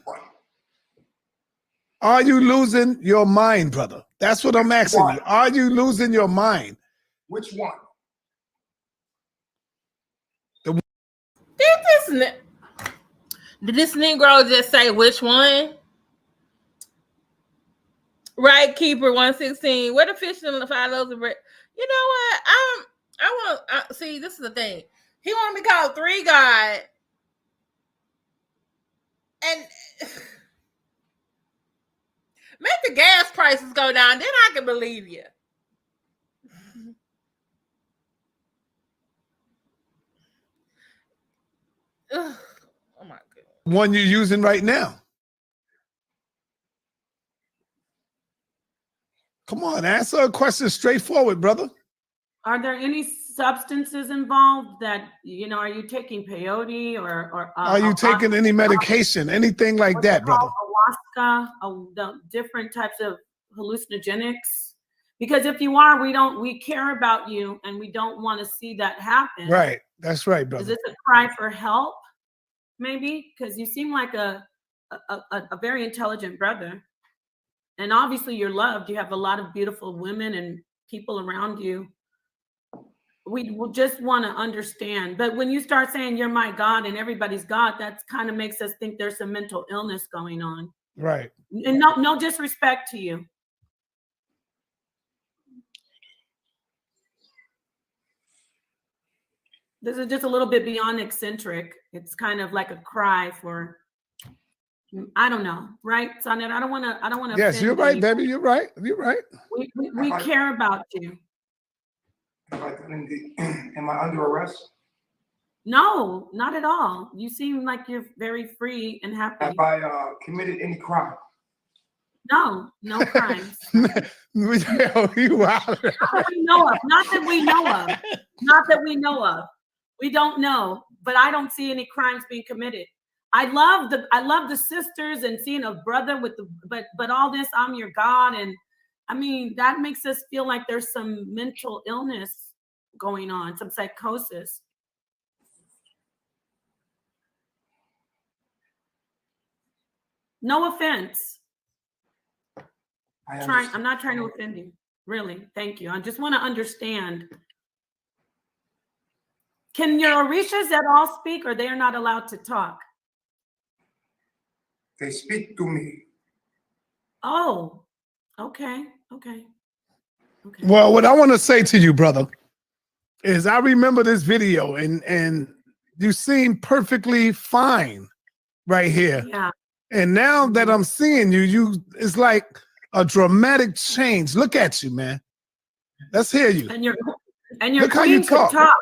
Are you losing your mind, brother? That's what I'm asking you. Are you losing your mind? Which one? Did this Negro just say which one? Right, Keeper 116. Where the fish and the 5 loaves of bread? You know what? I want to see. This is the thing. He want to be called 3 God, and make the gas prices go down. Then I can believe you. Ugh. Oh my God. One you're using right now. Come on, answer a question straightforward, brother. Are there any substances involved that, you know, are you taking peyote or are you taking any medication, anything like that, brother? Ayahuasca, the different types of hallucinogenics? Because if you are, we care about you and we don't want to see that happen. Right. That's right, brother. Is this a cry for help? Maybe because you seem like a very intelligent brother. And obviously you're loved. You have a lot of beautiful women and people around you. We will just want to understand. But when you start saying you're my God and everybody's God, that kind of makes us think there's some mental illness going on. Right. And no disrespect to you. This is just a little bit beyond eccentric. It's kind of like a cry for, I don't know, right, SaNeter? I don't want to. Yes, you're right, baby. You're right. You're right. We care about you. Am I under arrest? No, not at all. You seem like you're very free and happy. Have I committed any crime? No crimes. You out. Not that we know of. Not that we know of. Not that we know of. We don't know, but I don't see any crimes being committed. I love the sisters and seeing a brother with the but all this, I'm your God, and I mean that makes us feel like there's some mental illness going on, some psychosis. No offense. I'm not trying to offend you. Really, thank you. I just want to understand. Can your Orishas at all speak, or they are not allowed to talk? They speak to me. Oh, okay. Well, what I want to say to you, brother, is I remember this video and you seem perfectly fine right here. Yeah. And now that I'm seeing you, it's like a dramatic change. Look at you, man. Let's hear you. And your Look how queen you talk. could talk.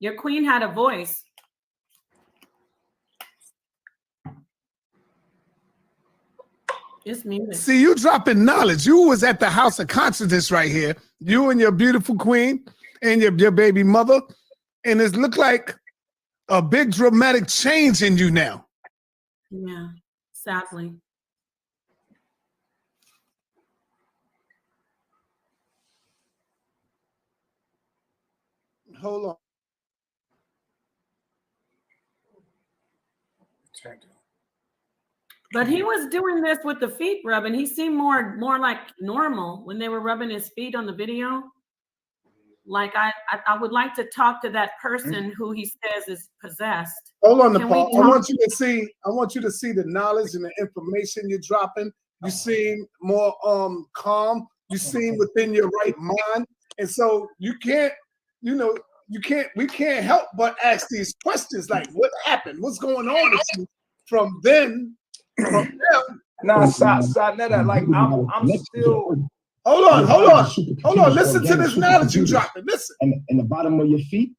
Your queen had a voice. It's music. See, you dropping knowledge. You was at the House of Consciousness right here. You and your beautiful queen and your baby mother. And it looked like a big dramatic change in you now. Yeah, sadly. Hold on. But he was doing this with the feet rubbing. He seemed more like normal when they were rubbing his feet on the video. Like I would like to talk to that person who he says is possessed. Hold on, Nepal. I want you to see the knowledge and the information you're dropping. You seem more calm. You seem within your right mind. And so we can't help but ask these questions like what happened? What's going on with you from then? From them? Nah, SaNeter, like I'm still. Hold on. Listen to this knowledge you dropping. Listen. And the bottom of your feet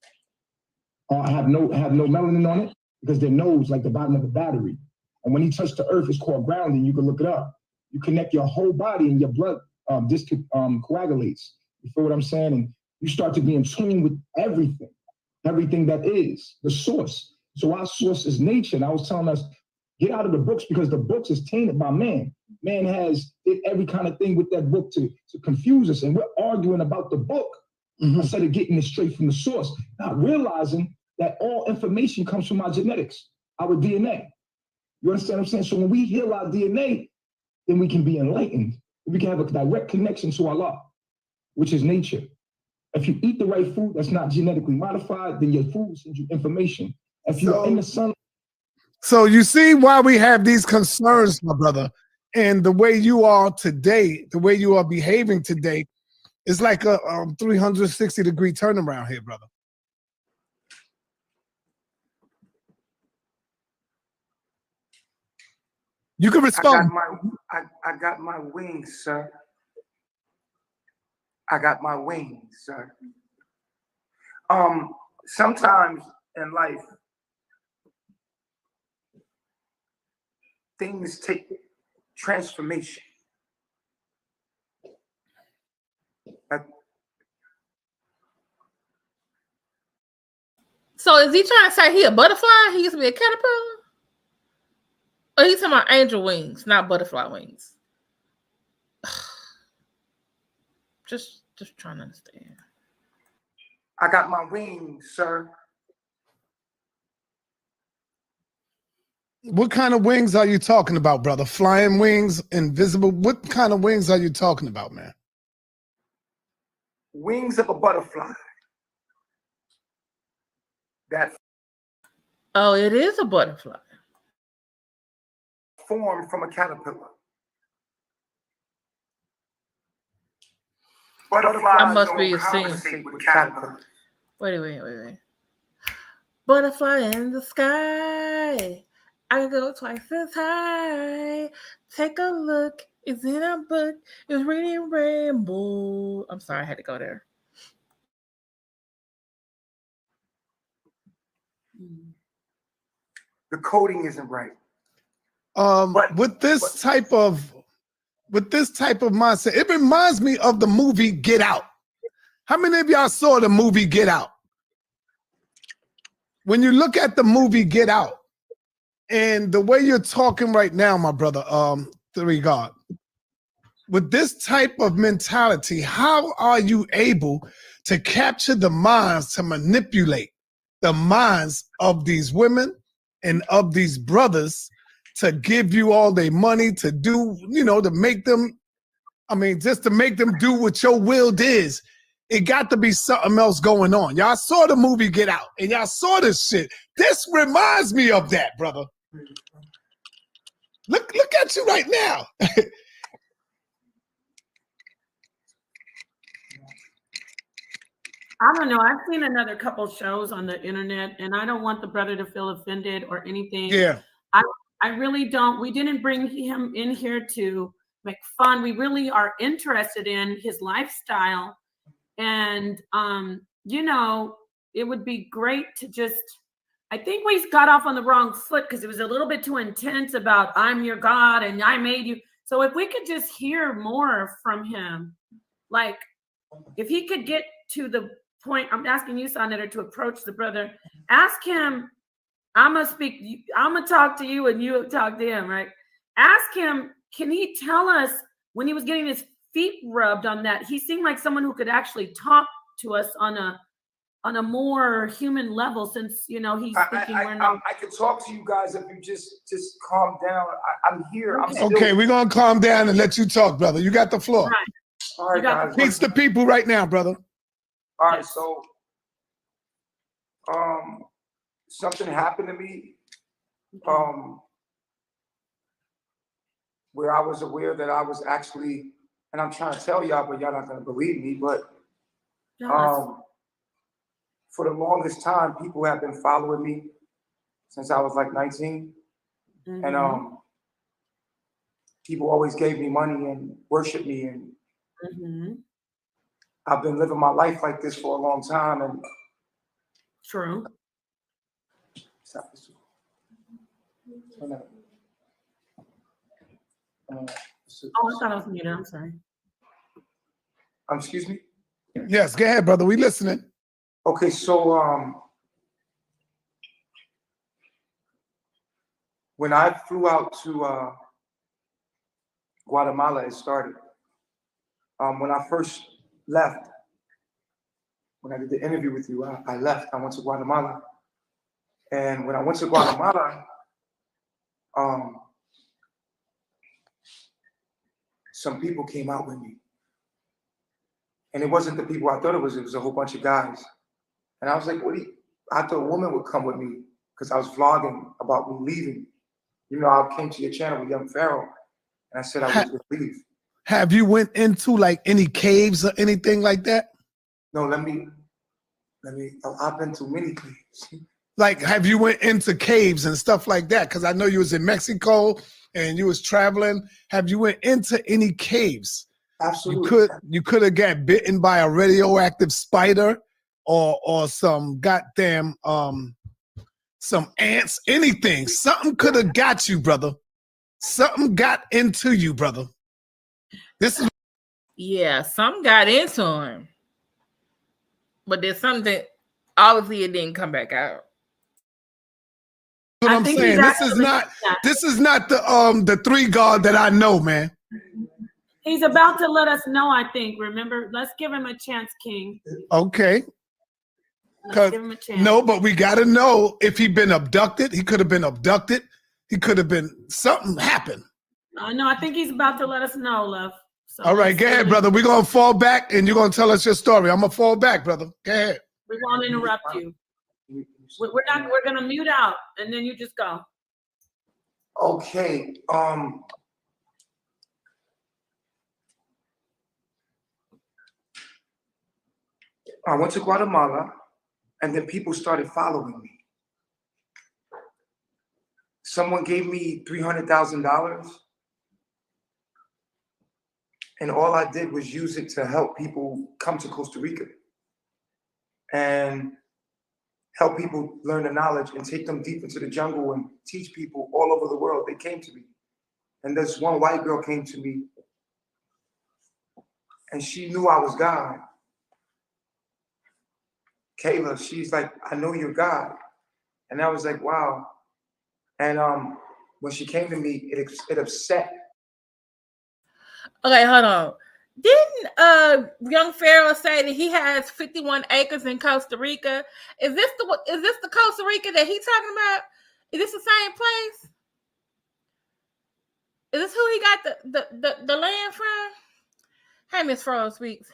have no melanin on it because their nose like the bottom of the battery. And when you touch the earth, it's called grounding. You can look it up. You connect your whole body and your blood coagulates. You feel what I'm saying? And you start to be in tune with everything that is the source. So our source is nature. And I was telling us, get out of the books because the books is tainted by man. Man has did every kind of thing with that book to confuse us. And we're arguing about the book instead of getting it straight from the source, not realizing that all information comes from our genetics, our DNA. You understand what I'm saying? So when we heal our DNA, then we can be enlightened. We can have a direct connection to Allah, which is nature. If you eat the right food that's not genetically modified, then your food sends you information. If you're in the sun. So you see why we have these concerns, my brother, and the way you are today, the way you are behaving today, is like a 360-degree turnaround here, brother. You can respond. I got my wings, sir. I got my wings, sir. Sometimes in life, things take transformation. So is he trying to say he a butterfly? He used to be a caterpillar? Or he's talking about angel wings, not butterfly wings? Just trying to understand. I got my wings, sir. What kind of wings are you talking about, brother? Flying wings, invisible? What kind of wings are you talking about, man? Wings of a butterfly. That Oh, it is a butterfly. formed from a caterpillar. That must Butterflies be a don't scene. conversate with caterpillars. Wait. Butterfly in the sky. I can go twice as high. Take a look. It's in a book. It's reading rainbow. I'm sorry, I had to go there. The coding isn't right. With this type of mindset, it reminds me of the movie Get Out. How many of y'all saw the movie Get Out? When you look at the movie Get Out, and the way you're talking right now, my brother, Three God, with this type of mentality, how are you able to capture the minds, to manipulate the minds of these women and of these brothers to give you all their money, to do, to make them, just to make them do what your will is? It got to be something else going on. Y'all saw the movie Get Out, and y'all saw this shit. This reminds me of that, brother. Look at you right now. I don't know. I've seen another couple shows on the internet, and I don't want the brother to feel offended or anything. Yeah. I really don't. We didn't bring him in here to make fun. We really are interested in his lifestyle. And, it would be great to just, I think we got off on the wrong foot because it was a little bit too intense about I'm your God and I made you. So if we could just hear more from him, like if he could get to the point, I'm asking you, SaNeter, to approach the brother, ask him, I'm going to talk to you and you talk to him, right? Ask him, can he tell us when he was getting his feet rubbed on that, he seemed like someone who could actually talk to us on a more human level, since he's thinking we're not. I can talk to you guys if you just calm down. I'm here. Okay, we're gonna calm down and let you talk, brother. You got the floor. Right. All right, guys. Teach the people right now, brother. All right, so something happened to me where I was aware that I was actually, and I'm trying to tell y'all, but y'all not gonna believe me, but for the longest time, people have been following me since I was like 19. Mm-hmm. And people always gave me money and worshiped me. And mm-hmm. I've been living my life like this for a long time. And true. Oh, I thought I was muted. I'm sorry. Excuse me? Yes, go ahead, brother. We listening. Okay, so when I flew out to Guatemala, it started. When I first left, when I did the interview with you, I left. I went to Guatemala. And when I went to Guatemala, some people came out with me. And it wasn't the people I thought it was a whole bunch of guys. And I was like, I thought a woman would come with me because I was vlogging about me leaving. I came to your channel with Young Pharaoh and I said I was going to leave. Have you went into like any caves or anything like that? No, I've been to many caves. Like, have you went into caves and stuff like that? Because I know you was in Mexico and you was traveling. Have you went into any caves? Absolutely. You could have got bitten by a radioactive spider or some goddamn some ants, anything. Something could have got you, brother. Something got into you, brother. Some got into him. But there's something, obviously it didn't come back out. What I'm saying, this is not the 3 God that I know, man. He's about to let us know, I think. Remember, let's give him a chance, King. Okay. Let's give him a chance. No, but we got to know if he'd been abducted. He could have been abducted. He could have been, something happened. No, I think he's about to let us know, love. So all right, go ahead, brother. We're going to fall back and you're going to tell us your story. I'm going to fall back, brother. Go ahead. We won't interrupt you. We're going to mute out and then you just go. Okay. I went to Guatemala and then people started following me. Someone gave me $300,000 and all I did was use it to help people come to Costa Rica and help people learn the knowledge and take them deep into the jungle and teach people all over the world. They came to me. And this one white girl came to me and she knew I was God. Kayla, she's like, I know you're God. And I was like, wow. And when she came to me, it upset. Okay, hold on. Didn't young Pharaoh say that he has 51 acres in Costa Rica? Is this the Costa Rica that he's talking about? Is this the same place? Is this who he got the land from? Hey, Miss Pharaoh Speaks.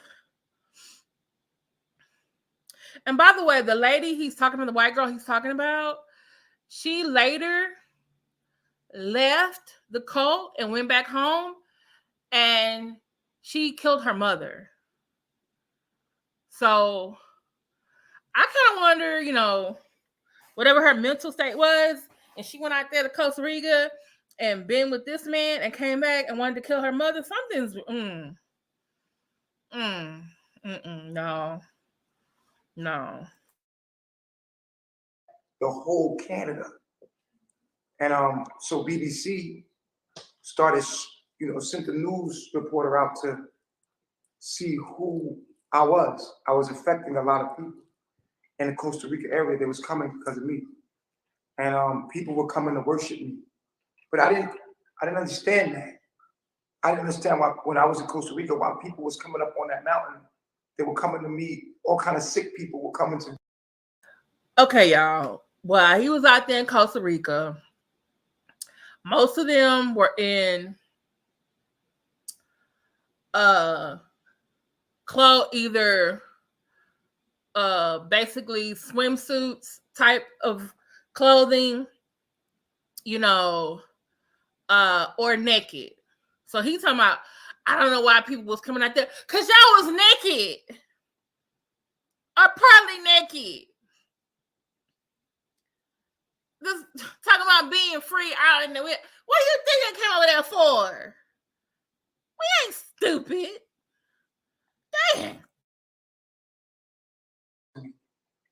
And by the way, the lady he's talking about, the white girl he's talking about, she later left the cult and went back home and she killed her mother. So I kind of wonder, you know, whatever her mental state was, and she went out there to Costa Rica and been with this man and came back and wanted to kill her mother. Something's no. The whole Canada. And so BBC started, sent the news reporter out to see who I was. I was affecting a lot of people in the Costa Rica area. They was coming because of me. And people were coming to worship me. But I didn't understand that. I didn't understand why, when I was in Costa Rica, why people was coming up on that mountain. They were coming to me. All kind of sick people were coming to me. Okay, y'all. Well, he was out there in Costa Rica. Most of them were in either basically swimsuits type of clothing, or naked. So he's talking about, I don't know why people was coming out there, because y'all was naked. Or partly naked. Just talking about being free out in the wind. What do you think I came over there for? We ain't stupid. Damn.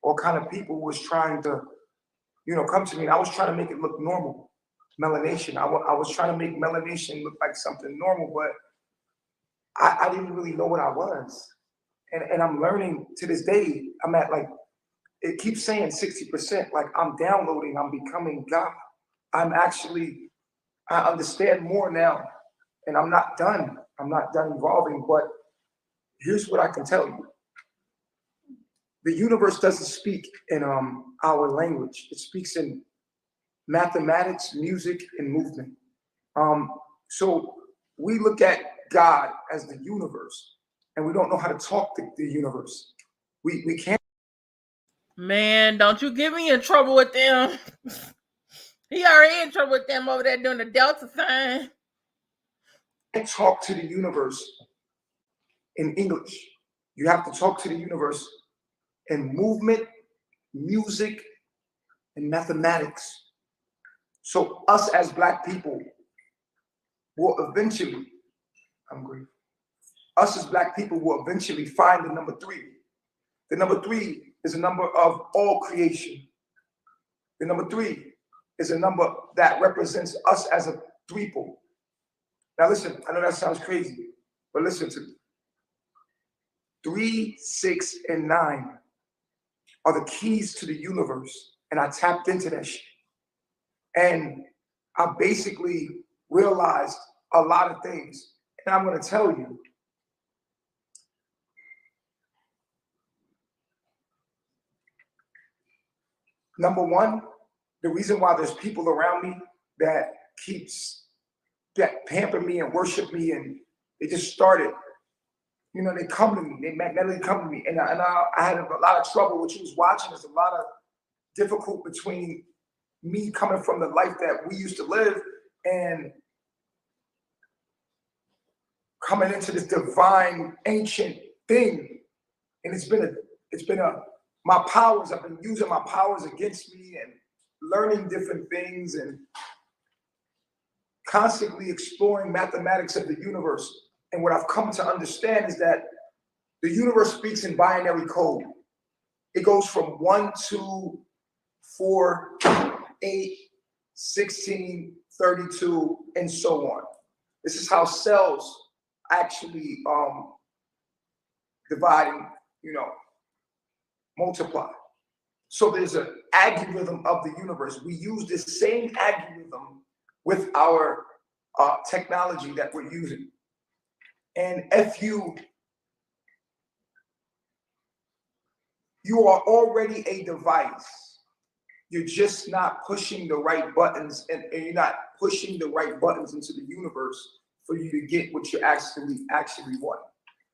All kind of people was trying to, come to me. I was trying to make it look normal. Melanation. I was trying to make melanation look like something normal, but I didn't really know what I was. And I'm learning to this day. I'm at it keeps saying 60%, like I'm downloading, I'm becoming God. I understand more now, and I'm not done. I'm not done evolving, but here's what I can tell you. The universe doesn't speak in our language. It speaks in mathematics, music, and movement. So we look at God as the universe, and we don't know how to talk to the universe. We can't. Man, don't you get me in trouble with them. He already in trouble with them over there doing the Delta sign. Talk to the universe in English. You have to talk to the universe in movement, music, and mathematics. So us as Black people will eventually, us as Black people will eventually find the number 3. The number 3 is a number of all creation. The number 3 is a number that represents us as a threeple. Now listen, I know that sounds crazy, but listen to me. 3, 6, and 9 are the keys to the universe, and I tapped into that shit. And I basically realized a lot of things. And I'm going to tell you, number one, the reason why there's people around me that pamper me and worship me, and they just started, you know, they come to me, they magnetically come to me. And I had a lot of trouble. What you was watching is a lot of difficult between me coming from the life that we used to live and coming into this divine ancient thing. And it's been my powers, I've been using my powers against me and learning different things and constantly exploring mathematics of the universe. And what I've come to understand is that the universe speaks in binary code. It goes from 1, 2, 4, 8, 16, 32, and so on. This is how cells actually divide and, you know, multiply. So there's an algorithm of the universe. We use this same algorithm with our technology that we're using. And if you are already a device, you're just not pushing the right buttons, and you're not pushing the right buttons into the universe for you to get what you actually want.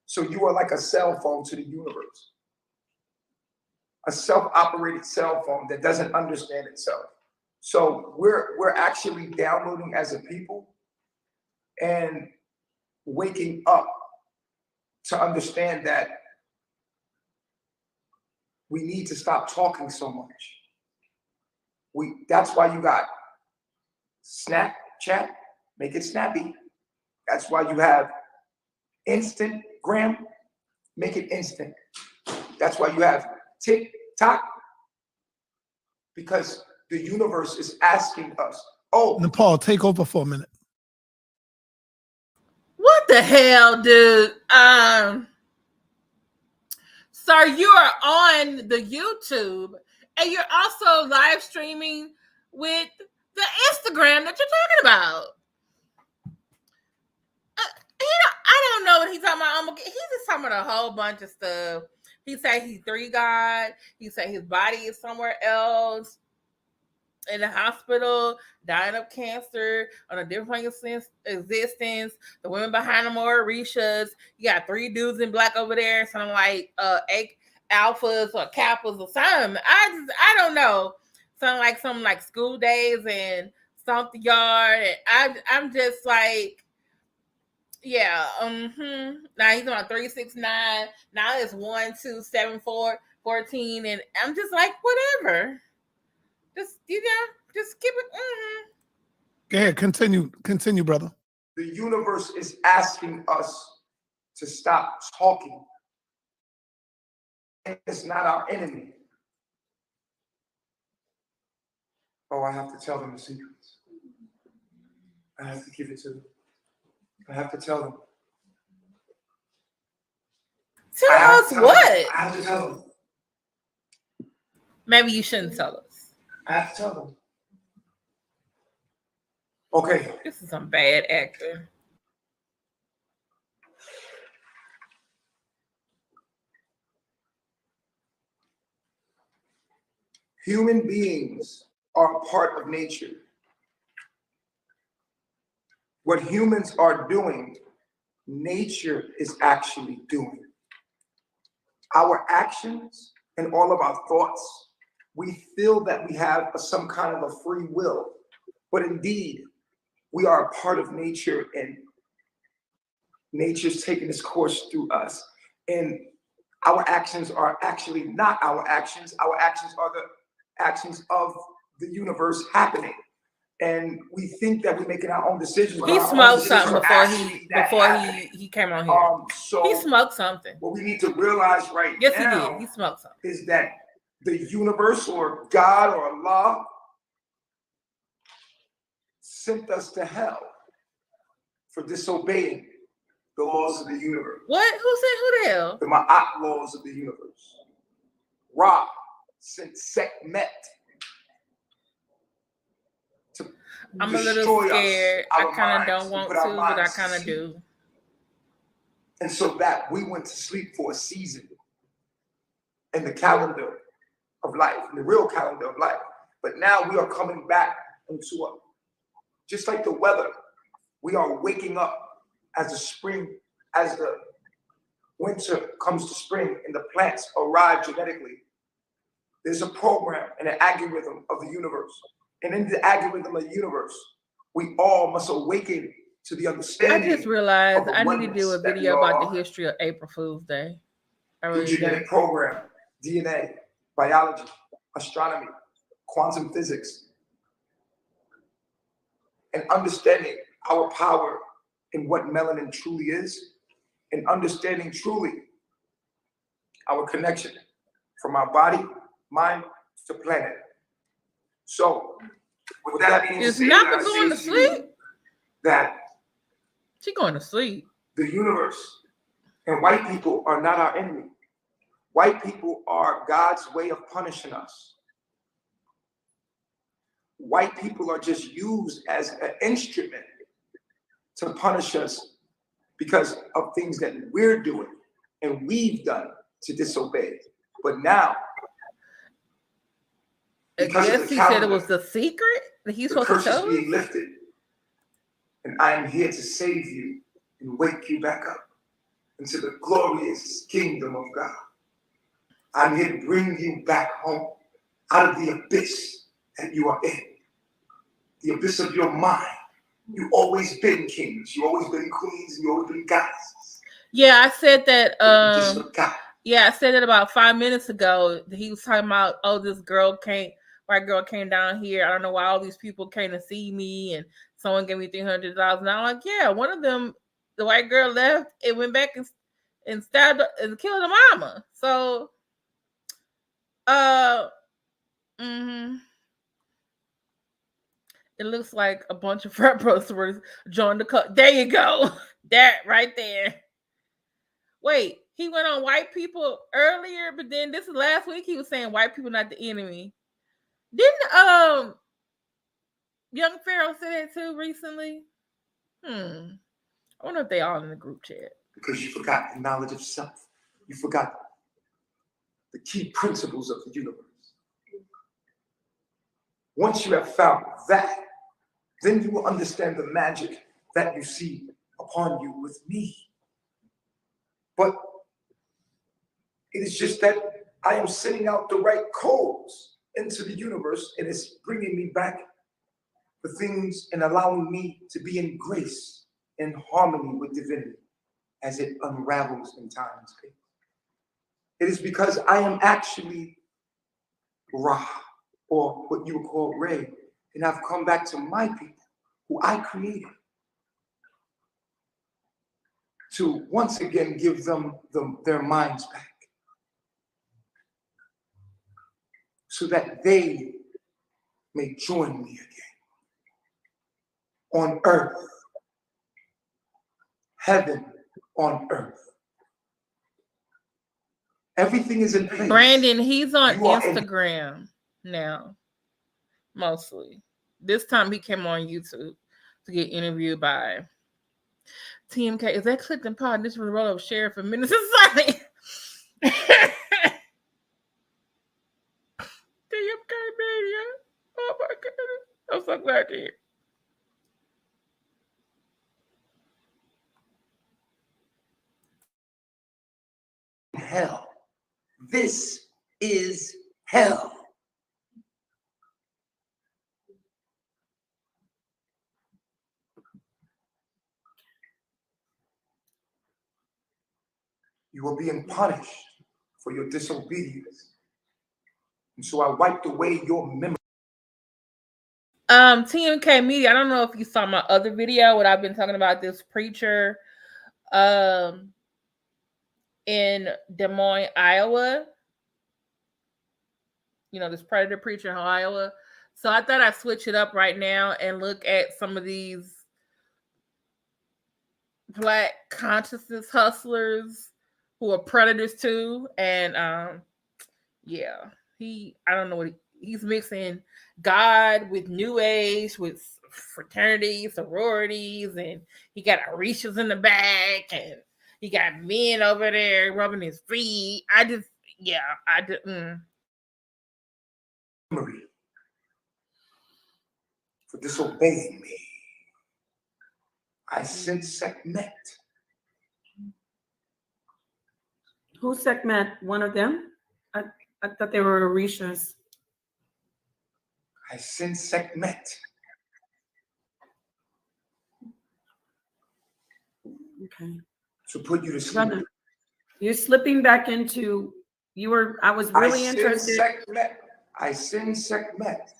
So you are like a cell phone to the universe, a self-operated cell phone that doesn't understand itself. So we're actually downloading as a people and waking up to understand that we need to stop talking so much. That's why you got Snapchat, make it snappy. That's why you have Instagram, make it instant. That's why you have TikTok, because the universe is asking us, oh. Nepal, take over for a minute. What the hell, dude? Sir, you are on the YouTube and you're also live streaming with the Instagram that you're talking about. I don't know what he's talking about. He's just talking about a whole bunch of stuff. He said he's 3 God. He said his body is somewhere else in the hospital, dying of cancer, on a different existence. The women behind them are Orishas. You got 3 dudes in black over there, something like alphas or kappas or something. I don't know. Something like school days and something yard. And I'm just like, yeah. Now he's on 369. Now it's 1, 2, 7, 4, 14, and I'm just like, whatever. Just just keep it. Go ahead, continue, brother. The universe is asking us to stop talking. And it's not our enemy. Oh, I have to tell them the secrets. I have to give it to them. I have to tell them. Tell us what? I have to tell them. Maybe you shouldn't tell us. I have to tell them. Okay. This is some bad acting. Human beings are a part of nature. What humans are doing, nature is actually doing. Our actions and all of our thoughts, we feel that we have some kind of a free will, but indeed, we are a part of nature, and nature's taking its course through us. And our actions are actually not our actions. Our actions are the actions of the universe happening. And we think that we're making our own decisions. He smoked something before he came on here. So he smoked something. What we need to realize now, he did. He smoked something. Is that the universe or God or Allah sent us to hell for disobeying the laws of the universe. What? Who the hell? The Ma'at laws of the universe. Ra sent Sekhmet to I'm a little scared. I kind of don't want to, but I kind of see. do. And so that we went to sleep for a season in the calendar of life, in the real calendar of life. But now we are coming back into a, just like the weather, we are waking up as the spring, as the winter comes to spring and the plants arrive genetically. There's a program and an algorithm of the universe. And in the algorithm of the universe, we all must awaken to the understanding. I just realized of the I need to do a oneness that we video about the are. history of April Fool's Day. Through genetic program, DNA, biology, astronomy, quantum physics, and understanding our power in what melanin truly is, and understanding truly our connection from our body, mind to planet. So, with that being Is said, Napah I going to say to you sleep? that She going to sleep. the universe and white people are not our enemy. White people are God's way of punishing us. White people are just used as an instrument to punish us because of things that we're doing and we've done to disobey. But now, I because of guess the he said it calendar, was the secret that he's the supposed to curse is tell us. being lifted. And I am here to save you and wake you back up into the glorious kingdom of God. I'm here to bring you back home out of the abyss that you are in. The abyss of your mind. You've always been kings. You've always been queens. You've always been goddesses. Yeah, I said that. You just forgot. Yeah, I said it about 5 minutes ago. He was talking about, oh, this white girl came down here. I don't know why all these people came to see me, and someone gave me $300. And I'm like, yeah, one of them, the white girl left and went back and stabbed and killed her mama. So, it looks like a bunch of frat brothers were joined the cult. There you go. That right there. Wait, he went on white people earlier, but then this is last week he was saying white people not the enemy. Didn't Young Pharaoh say that too recently? I wonder if they all in the group chat. Because you forgot the knowledge of self. You forgot the key principles of the universe. Once you have found that, then you will understand the magic that you see upon you with me. But it is just that I am sending out the right codes into the universe, and it's bringing me back the things and allowing me to be in grace and harmony with divinity as it unravels in time and space. It is because I am actually Ra, or what you would call Ray, and I've come back to my people who I created to once again give them their minds back so that they may join me again on earth, heaven on earth. Everything is in place. Brandon, he's on Instagram now, mostly. This time he came on YouTube to get interviewed by TMK. Is that Clifton Pod? This was the role of Sheriff of Minnesota. TMK Media. Oh my goodness. I'm so glad to hear. Hell. This is hell. You are being punished for your disobedience. And so I wiped away your memory. TMK Media, I don't know if you saw my other video what I've been talking about this preacher in Des Moines, Iowa. You know, this predator preacher in Iowa. So I thought I'd switch it up right now and look at some of these Black consciousness hustlers who are predators too. And yeah, I don't know what he's mixing God with New Age, with fraternities, sororities, and he got Orishas in the back, and He got men over there rubbing his feet. I just for disobeying me. I sent Sekhmet. Who's Sekhmet? One of them? I thought they were Orishas. I sent Sekhmet. Okay. To put you to sleep. Brother, you're slipping back into, I was really interested. I send Sekhmet.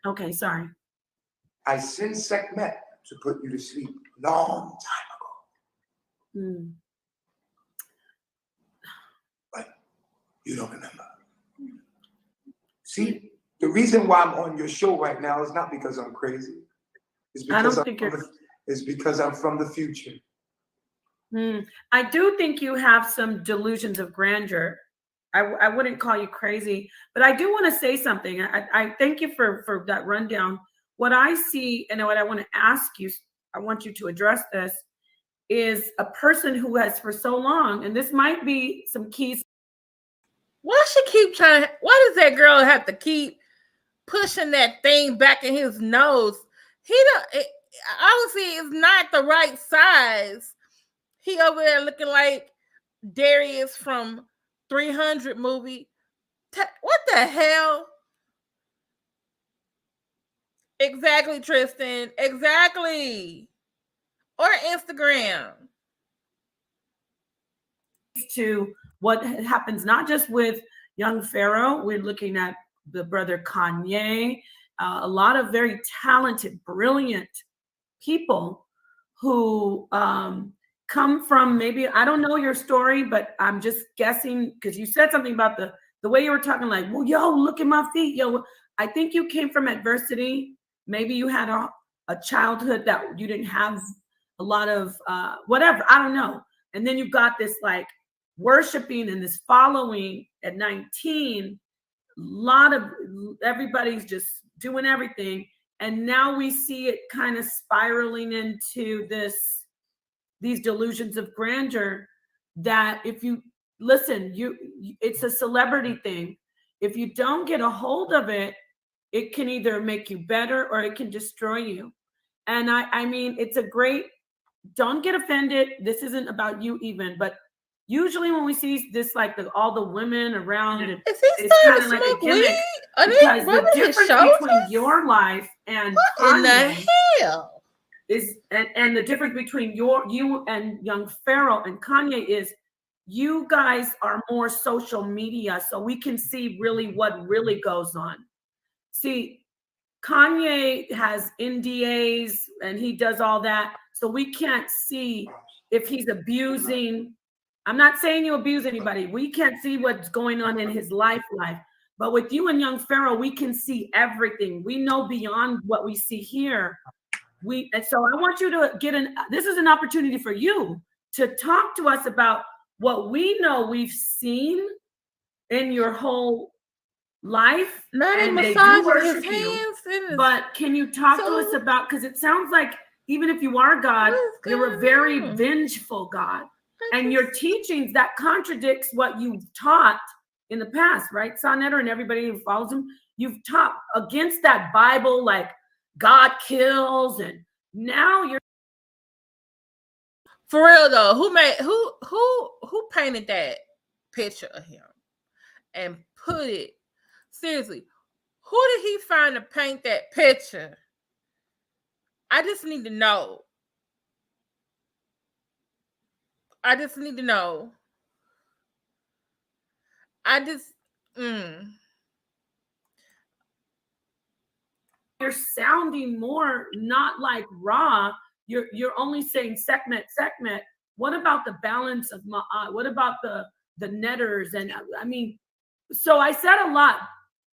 Okay, sorry. I sent Sekhmet to put you to sleep long time ago. But you don't remember. See, the reason why I'm on your show right now is not because I'm crazy. It's because I'm from the future. I do think you have some delusions of grandeur. I wouldn't call you crazy, but I do want to say something. I thank you for that rundown. What I see and what I want to ask you, I want you to address this, is a person who has for so long, and this might be some keys. Why does that girl have to keep pushing that thing back in his nose? Obviously it's not the right size. He over there looking like Darius from 300 movie. What the hell? Exactly, Tristan. Exactly. Or Instagram. To what happens not just with young Pharaoh, we're looking at the brother Kanye, a lot of very talented, brilliant people who come from, maybe, I don't know your story, but I'm just guessing because you said something about the way you were talking, like, well, yo, look at my feet, yo. I think you came from adversity. Maybe you had a childhood that you didn't have a lot of whatever, I don't know. And then you got this like worshiping and this following at 19, everybody's just doing everything. And now we see it kind of spiraling into these delusions of grandeur that if you listen, it's a celebrity thing. If you don't get a hold of it, it can either make you better or it can destroy you. And I mean, it's a great, don't get offended. This isn't about you even, but usually when we see this, like all the women around, it's kind of like a gimmick because the difference between your life and what in the hell is, and the difference between you and young Pharaoh and Kanye is you guys are more social media, so we can see really what really goes on. See, Kanye has NDAs and he does all that, so we can't see if he's abusing. I'm not saying you abuse anybody. We can't see what's going on in his life. But with you and young Pharaoh, we can see everything. We know beyond what we see here. And so I want you to this is an opportunity for you to talk to us about what we know we've seen in your whole life. Not and they do worship you, but can you talk to us about, because it sounds like even if you are God, you're a very vengeful God. And your teachings, that contradicts what you've taught in the past, right? SaNeter and everybody who follows him, you've taught against that Bible, like God kills, and now you're for real though. Who painted that picture of him and put it? Seriously, who did he find to paint that picture? I just need to know. You're sounding more not like Ra. You're only saying Sekhmet. What about the balance of Ma'at? What about the netters? And I mean, so I said a lot.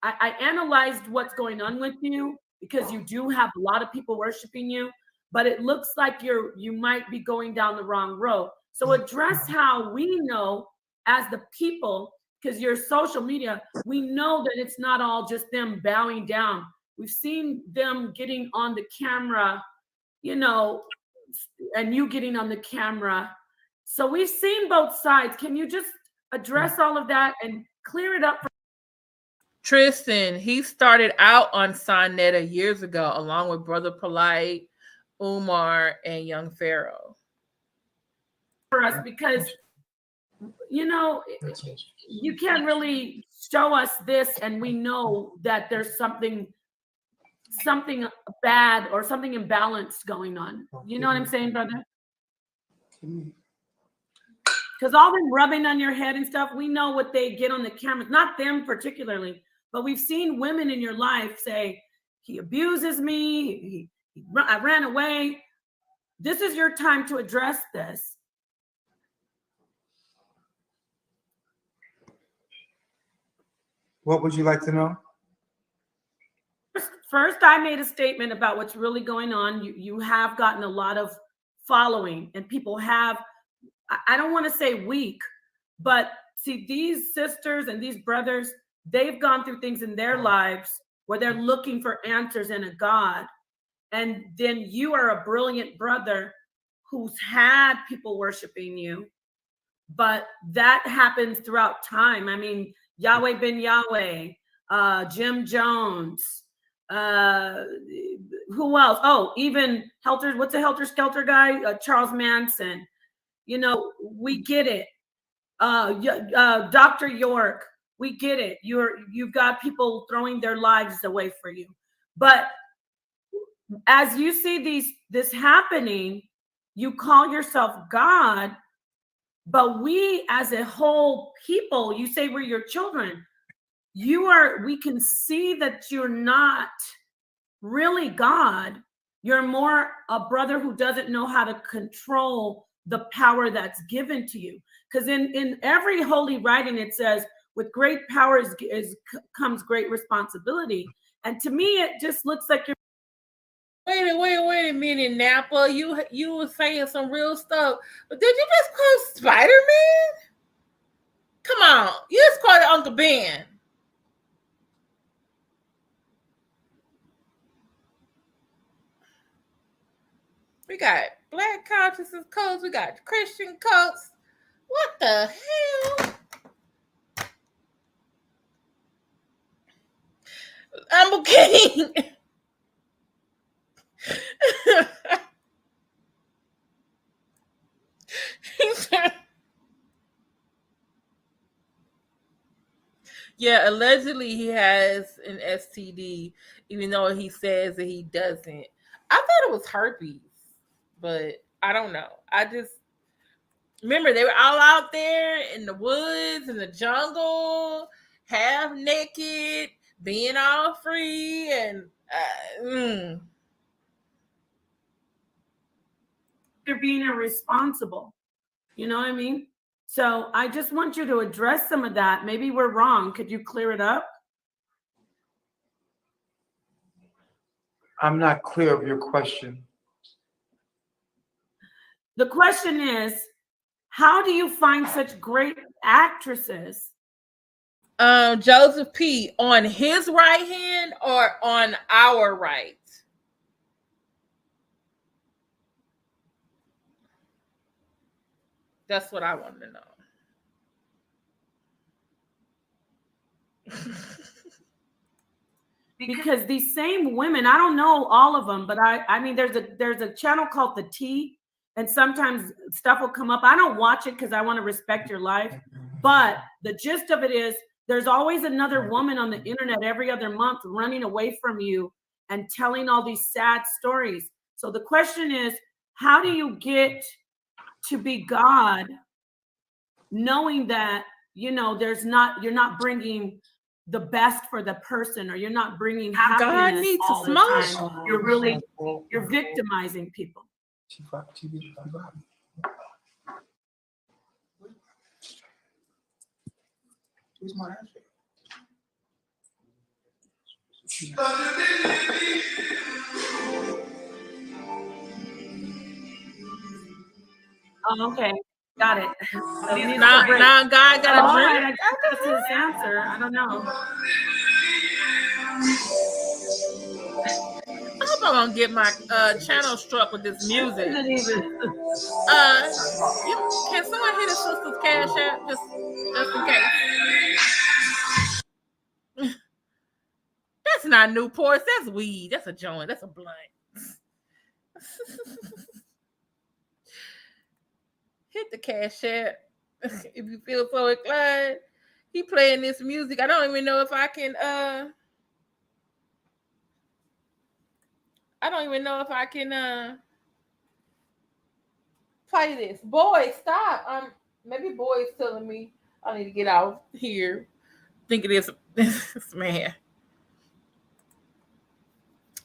I analyzed what's going on with you because you do have a lot of people worshiping you, but it looks like you might be going down the wrong road. So address how we know as the people, because your social media, we know that it's not all just them bowing down. We've seen them getting on the camera, and you getting on the camera So we've seen both sides. Can you just address all of that and clear it up? Tristan, he started out on SaNeter years ago, along with Brother Polite, Umar, and Young Pharaoh. For us, because you know, you can't really show us this, and we know that there's something bad or something imbalanced going on. You know what I'm saying, brother? Because all them rubbing on your head and stuff, we know what they get on the cameras. Not them particularly, but we've seen women in your life say, he abuses me, I ran away. This is your time to address this. What would you like to know? First, I made a statement about what's really going on. You have gotten a lot of following, and people have, I don't want to say weak, but see, these sisters and these brothers, they've gone through things in their lives where they're looking for answers in a God. And then you are a brilliant brother who's had people worshiping you, but that happens throughout time. I mean, Yahweh Ben Yahweh, Jim Jones, who else? Oh, even Helter, what's a Helter Skelter guy? Charles Manson. You know, we get it. Dr. York, we get it. You've got people throwing their lives away for you. But as you see this happening, you call yourself God, but we as a whole people, you say we're your children. We can see that you're not really God. You're more a brother who doesn't know how to control the power that's given to you. Because in every holy writing, it says, with great power comes great responsibility. And to me, it just looks like you're. Wait a minute, Napah. You were saying some real stuff. But did you just quote Spider-Man? Come on. You just quoted Uncle Ben. We got Black consciousness cults. We got Christian cults. What the hell? I'm okay. Yeah, allegedly he has an STD, even though he says that he doesn't. I thought it was herpes, but I don't know. I just remember they were all out there in the woods, in the jungle, half naked, being all free, and You're being irresponsible. You know what I mean? So I just want you to address some of that. Maybe we're wrong. Could you clear it up? I'm not clear of your question. The question is, how do you find such great actresses? Joseph P. on his right hand or on our right? That's what I want to know. Because these same women, I don't know all of them, but I mean, there's a channel called The Tea, and sometimes stuff will come up. I don't watch it because I want to respect your life, but the gist of it is there's always another woman on the internet every other month running away from you and telling all these sad stories. So the question is, how do you get to be God, knowing that, you know, you're not bringing the best for the person, or you're not bringing happiness. God needs all to the smoke. time. You're victimizing people. Where's my Oh, okay, got it. Now God got a All drink. right, I guess that's his answer. I don't know. I hope I'm gonna get my channel struck with this music. Isn't even. Can someone hit a sister's cash app just in case? That's not Newports. That's weed. That's a joint. That's a blunt. Hit the cash app if you feel so inclined. He playing this music. I don't even know if I can. I don't even know if I can play this. Boy, stop. Maybe Boy's telling me I need to get out here. Think it is this man.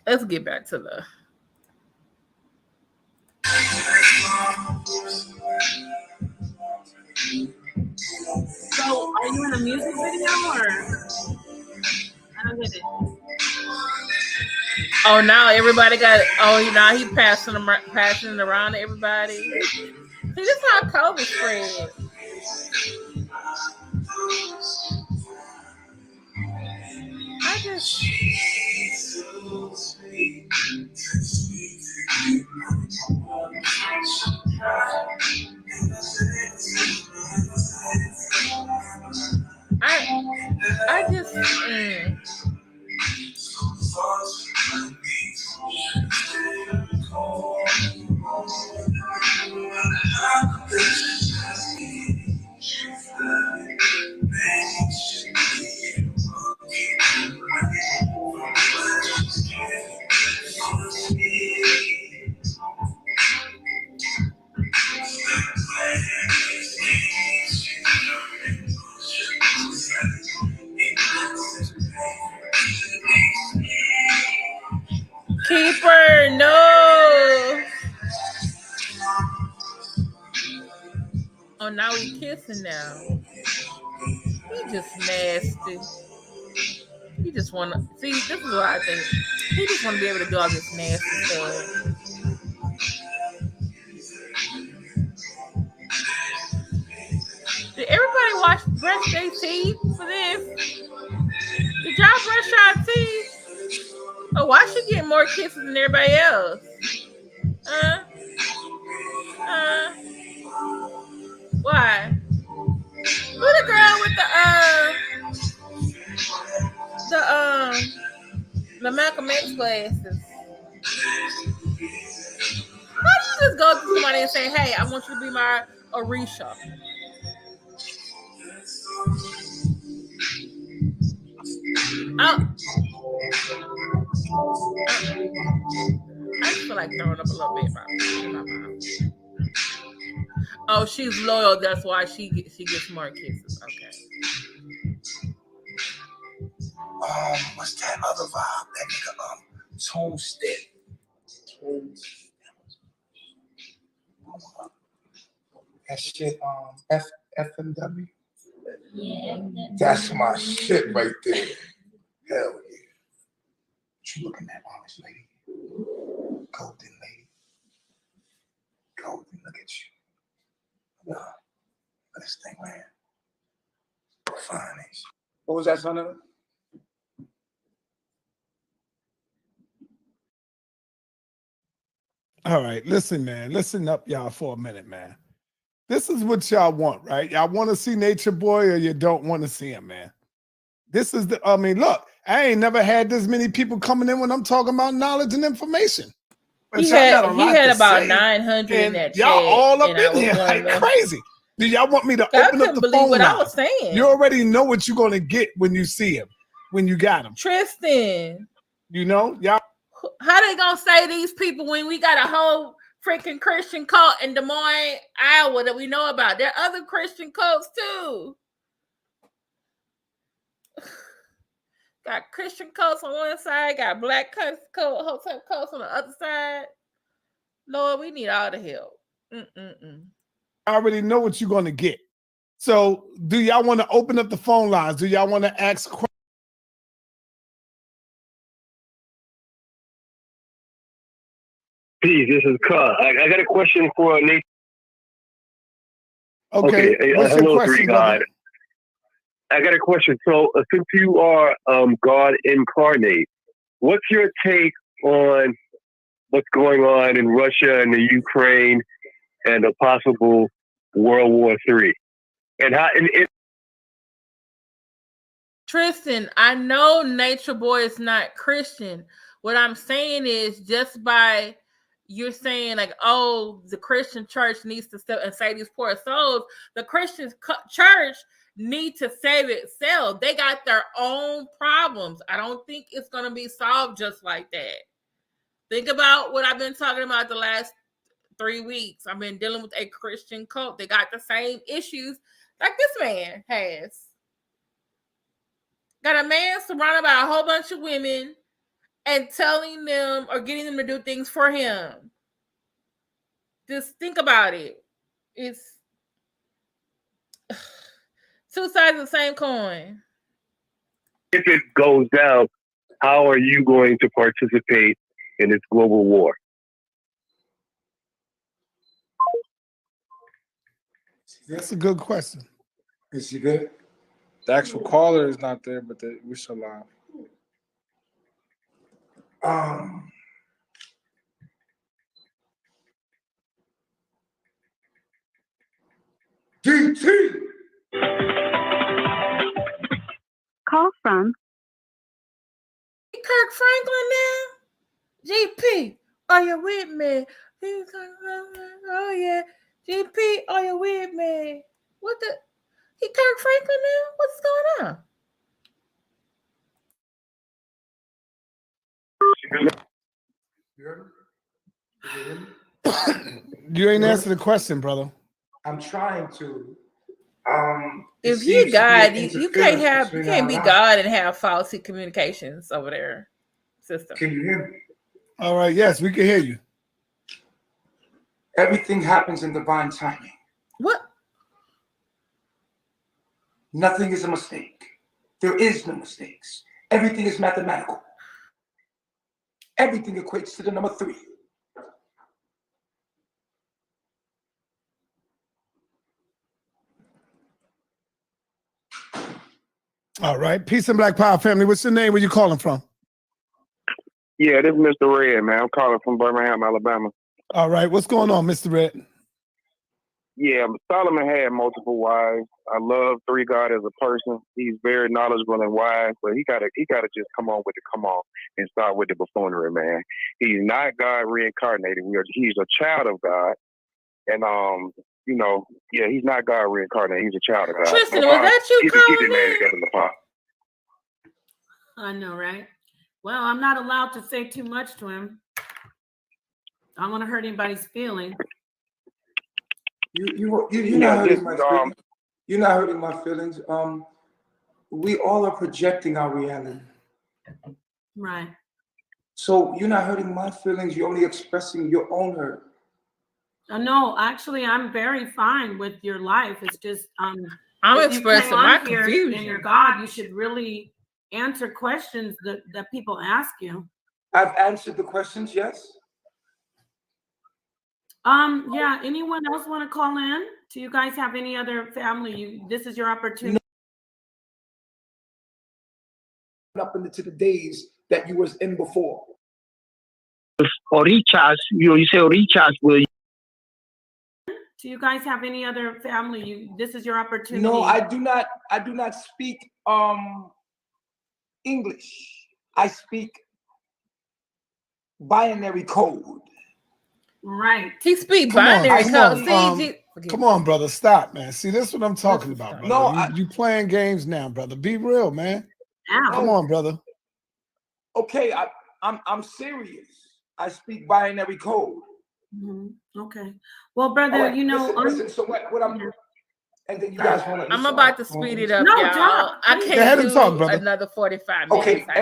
Let's get back to the. So, are you in a music video or? I don't get it. Oh, now everybody got. Oh, now he passing it around to everybody. See, this is how COVID spread. I just. I just. Keeper, no. Oh, now we kissing now. He just nasty. He just want to see. This is what I think. He just want to be able to do all this nasty stuff. Did everybody brush their teeth for this? Did y'all brush your teeth? Oh, why she get more kisses than everybody else? Why? Who the girl with the Malcolm X glasses? How do you just go to somebody and say, "Hey, I want you to be my Orisha"? I just feel like throwing up a little bit in my mouth. Oh, she's loyal. That's why she gets more kisses. Okay. What's that other vibe? That nigga, Tone Step. That shit, FMW. Yeah. That's my shit right there. Hell yeah. What you looking at, honest lady? Golden lady. Golden, look at you. Look at this thing, man. Fine. What was that, SaNeter? All right, listen, man. Listen up, y'all, for a minute, man. This is what y'all want, right? Y'all want to see Nature Boy or you don't want to see him, man. This is the, I mean, look, I ain't never had this many people coming in when I'm talking about knowledge and information. But He had about 900 in that chat. Y'all all up in here like crazy. Do y'all want me to open up the phone line? I was saying. You already know what you're going to get when you see him, when you got him. Tristan. You know, y'all. How they going to say these people when we got a whole freaking Christian cult in Des Moines, Iowa that we know about? There are other Christian cults too. Got Christian cults on one side, got black cults on the other side. Lord, we need all the help. I already know what you're going to get. So do y'all want to open up the phone lines? Do y'all want to ask questions? Please, this is Carl. I got a question for Nate. Okay. What's your hello, question, three God. I got a question. So, since you are God incarnate, what's your take on what's going on in Russia and the Ukraine and a possible World War III. And how Tristan, I know Nature Boy is not Christian. What I'm saying is, just by you're saying like, oh, the Christian church needs to step and save these poor souls. The Christian church need to save itself. They got their own problems. I don't think it's going to be solved just like that. Think about what I've been talking about the last 3 weeks. I've been dealing with a Christian cult. They got the same issues like this man has. Got a man surrounded by a whole bunch of women and telling them or getting them to do things for him. Just think about it. It's two sides of the same coin. If it goes down, how are you going to participate in this global war? That's a good question. Is she good? The actual caller is not there, but we're still live. DT. Call from Kirk Franklin now? GP, are you with me? Oh yeah. GP, are you with me? What the? He Kirk Franklin now? What's going on? You ain't answered the question, brother. I'm trying to. If you God, you can't be God and have faulty communications over there. System. Can you hear me? All right, yes, we can hear you. Everything happens in divine timing. What? Nothing is a mistake. There is no mistakes. Everything is mathematical. Everything equates to the number 3. All right. Peace and Black Power family. What's your name? Where you calling from? Yeah, this is Mr. Red, man. I'm calling from Birmingham, Alabama. All right. What's going on, Mr. Red? Yeah, Solomon had multiple wives. I love Three God as a person. He's very knowledgeable and wise, but he gotta just come on and start with the buffoonery, man. He's not God reincarnated. He's a child of God, and he's not God reincarnated. He's a child of God. Tristan, was that you calling me? I know, right? Well, I'm not allowed to say too much to him. I don't want to hurt anybody's feelings. You're not hurting my feelings. You're not hurting my feelings. We all are projecting our reality. Right. So you're not hurting my feelings. You're only expressing your own hurt. No, actually, I'm very fine with your life. It's just I'm expressing my confusion. And your God, you should really answer questions that people ask you. I've answered the questions, yes. Yeah, anyone else want to call in? Do you guys have any other family? This is your opportunity. Up into the days that you was in before. Or recharge, you say recharge will. Do you guys have any other family? This is your opportunity. No, I do not speak English. I speak binary code. Right. He speak binary code. Come on, brother. Stop, man. See, this is what I'm talking about, brother. No, you playing games now, brother. Be real, man. Ow. Come on, brother. Okay, I'm serious. I speak binary code. Mm-hmm. Okay. Well, brother, right, listen, so what I'm and then you guys want to. I'm about to speed it up, no, y'all. I can't do talk, brother. another 45 minutes. Okay, I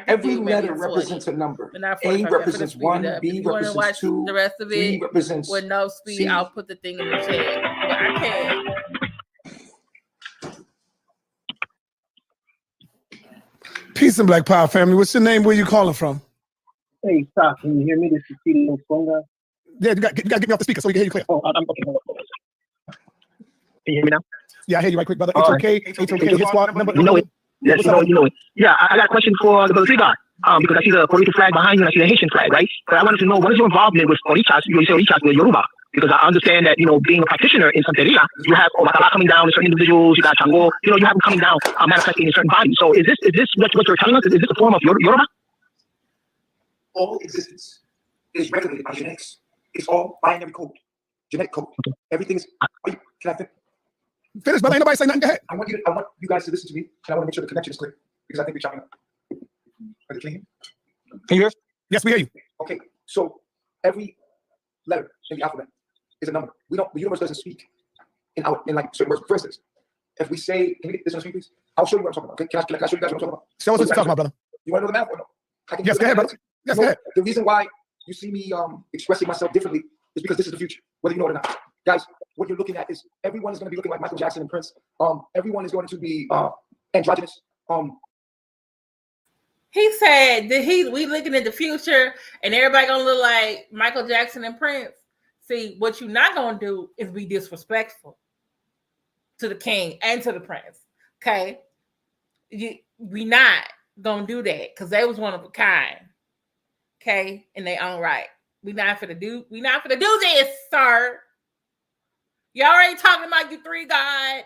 every letter represents a number. A represents 1, B represents 2, the rest of it represents with no speed. C. I'll put the thing in the chat, but I can't. Peace and Black Power family. What's your name? Where you calling from? Hey, stop. Can you hear me? This is Peter Sponga. Yeah, you got to get me off the speaker so we can hear you clear. Oh, I'm okay. Can you hear me now? Yeah, I hear you right quick, brother. It's okay. It's okay. His squad number. You know it. Yes, you know it. You know it. Yeah, I got a question for the Three God. because I see the Puerto Rican flag behind you and I see the Haitian flag, right? But I wanted to know, what is your involvement with Orichas? You say Orichas, with Yoruba. Because I understand that, being a practitioner in Santeria, you have Omatala coming down to certain individuals, you got Chango, you have them coming down, manifesting in certain bodies. So is this what you're telling us? Is this a form of Yoruba? All existence is regulated by genetics. It's all binary code, genetic code. Everything is. Can I finish, brother? Ain't nobody say nothing. Go ahead. I want you guys to listen to me. And I want to make sure the connection is clear because I think we're chopping up. Can you hear me? Can you hear us? Yes, we hear you. Okay, so every letter in the alphabet is a number. The universe doesn't speak in like certain words. For instance, if we say, can you get this on the screen, please? I'll show you what I'm talking about. Okay, can I show you guys what I'm talking about? Show us what you're talking about, brother. You want to know the math or no? Yes, go ahead, brother. Yes, go ahead. The reason why you see me expressing myself differently is because this is the future, whether you know it or not. Guys, what you're looking at is everyone is going to be looking like Michael Jackson and Prince. Everyone is going to be androgynous. He said that we looking at the future and everybody gonna look like Michael Jackson and Prince. See, what you're not gonna do is be disrespectful to the king and to the prince. Okay, we not gonna do that because they was one of a kind. Okay, in their own right. We not for to do this, sir. You already talking about you three God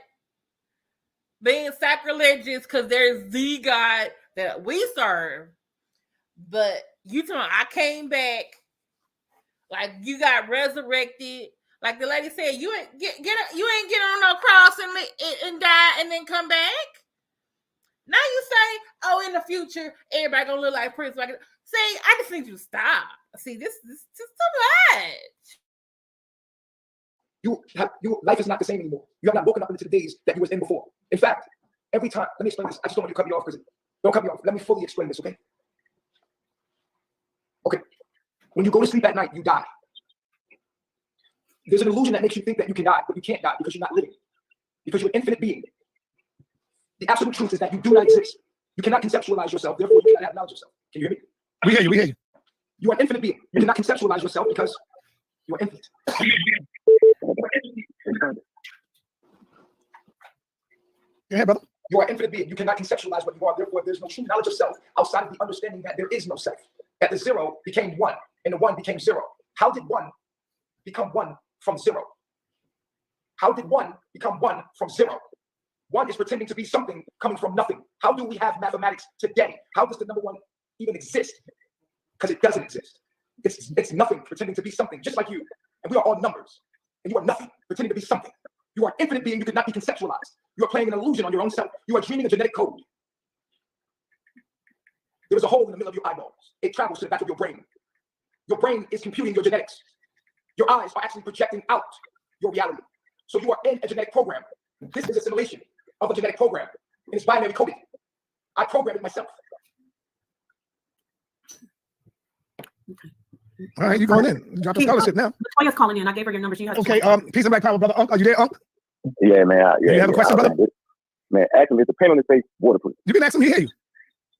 being sacrilegious because there's the God that we serve. But you talking, I came back, like you got resurrected. Like the lady said, you ain't get on no cross and die and then come back. Now you say, oh, in the future, everybody gonna look like Prince. Like, see, I just need you to stop. See, this is too much. Life is not the same anymore. You have not woken up into the days that you was in before. In fact, every time, let me explain this. I just don't want you to cut me off because don't cut me off. Let me fully explain this, okay? Okay. When you go to sleep at night, you die. There's an illusion that makes you think that you can die, but you can't die because you're not living. Because you're an infinite being. The absolute truth is that you do not exist. You cannot conceptualize yourself, therefore you cannot have knowledge of yourself. Can you hear me? We hear you. You are an infinite being. You cannot conceptualize yourself because you are infinite. Go ahead, brother. You are an infinite being. You cannot conceptualize what you are. Therefore, there's no true knowledge of self outside of the understanding that there is no self. That the zero became one, and the one became zero. How did one become one from zero? How did one become one from zero? One is pretending to be something coming from nothing. How do we have mathematics today? How does the number one even exist? Because it doesn't exist. It's nothing pretending to be something, just like you. And we are all numbers. And you are nothing pretending to be something. You are an infinite being. You could not be conceptualized. You are playing an illusion on your own self. You are dreaming a genetic code. There is a hole in the middle of your eyeballs. It travels to the back of your brain. Your brain is computing your genetics. Your eyes are actually projecting out your reality. So you are in a genetic program. This is a simulation of a genetic program. And it's binary coded. I programmed it myself. All right, you going in. Drop the scholarship now. Latoya's calling in. I gave her your number. She has okay, peace and black power, brother. Are you there, Unc? Yeah, man. You have a question, brother? Man, ask him, is the paint on his face waterproof? You can ask him, he hear you.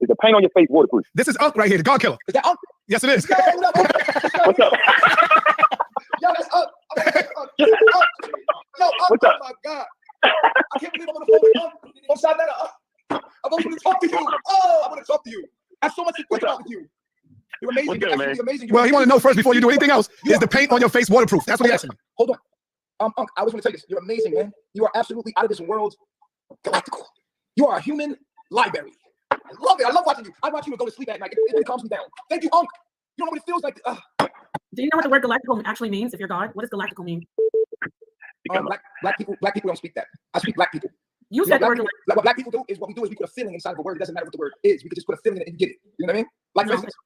Is the paint on your face waterproof? This is Unc right here, the God Killer. Is that Unc? Yes, it is. Yo, what's up? Yo, that's Unc. Yo, Unc, what's up? Oh my God. I can't believe I'm on the phone with Unc. I'm SaNeter. I want to talk to you. Oh, I want to talk to you. I have so much to think about with you. You're amazing. Good, man. Amazing. Well, he want to know first before you do anything else. Is the paint on your face waterproof? That's what he asking me. Hold on. Unc, I was going to tell you this. You're amazing, man. You are absolutely out of this world. Galactical. You are a human library. I love it. I love watching you. I want you to go to sleep at night. It calms me down. Thank you, Unc. You don't know what it feels like. Do you know what the word galactical actually means? If you're God, what does galactical mean? Black people don't speak that. I speak black people. You said the word like what black people do is what we do is we put a feeling inside of a word. It doesn't matter what the word is. We can just put a feeling in it and you get it. You know what I mean? Like for instance,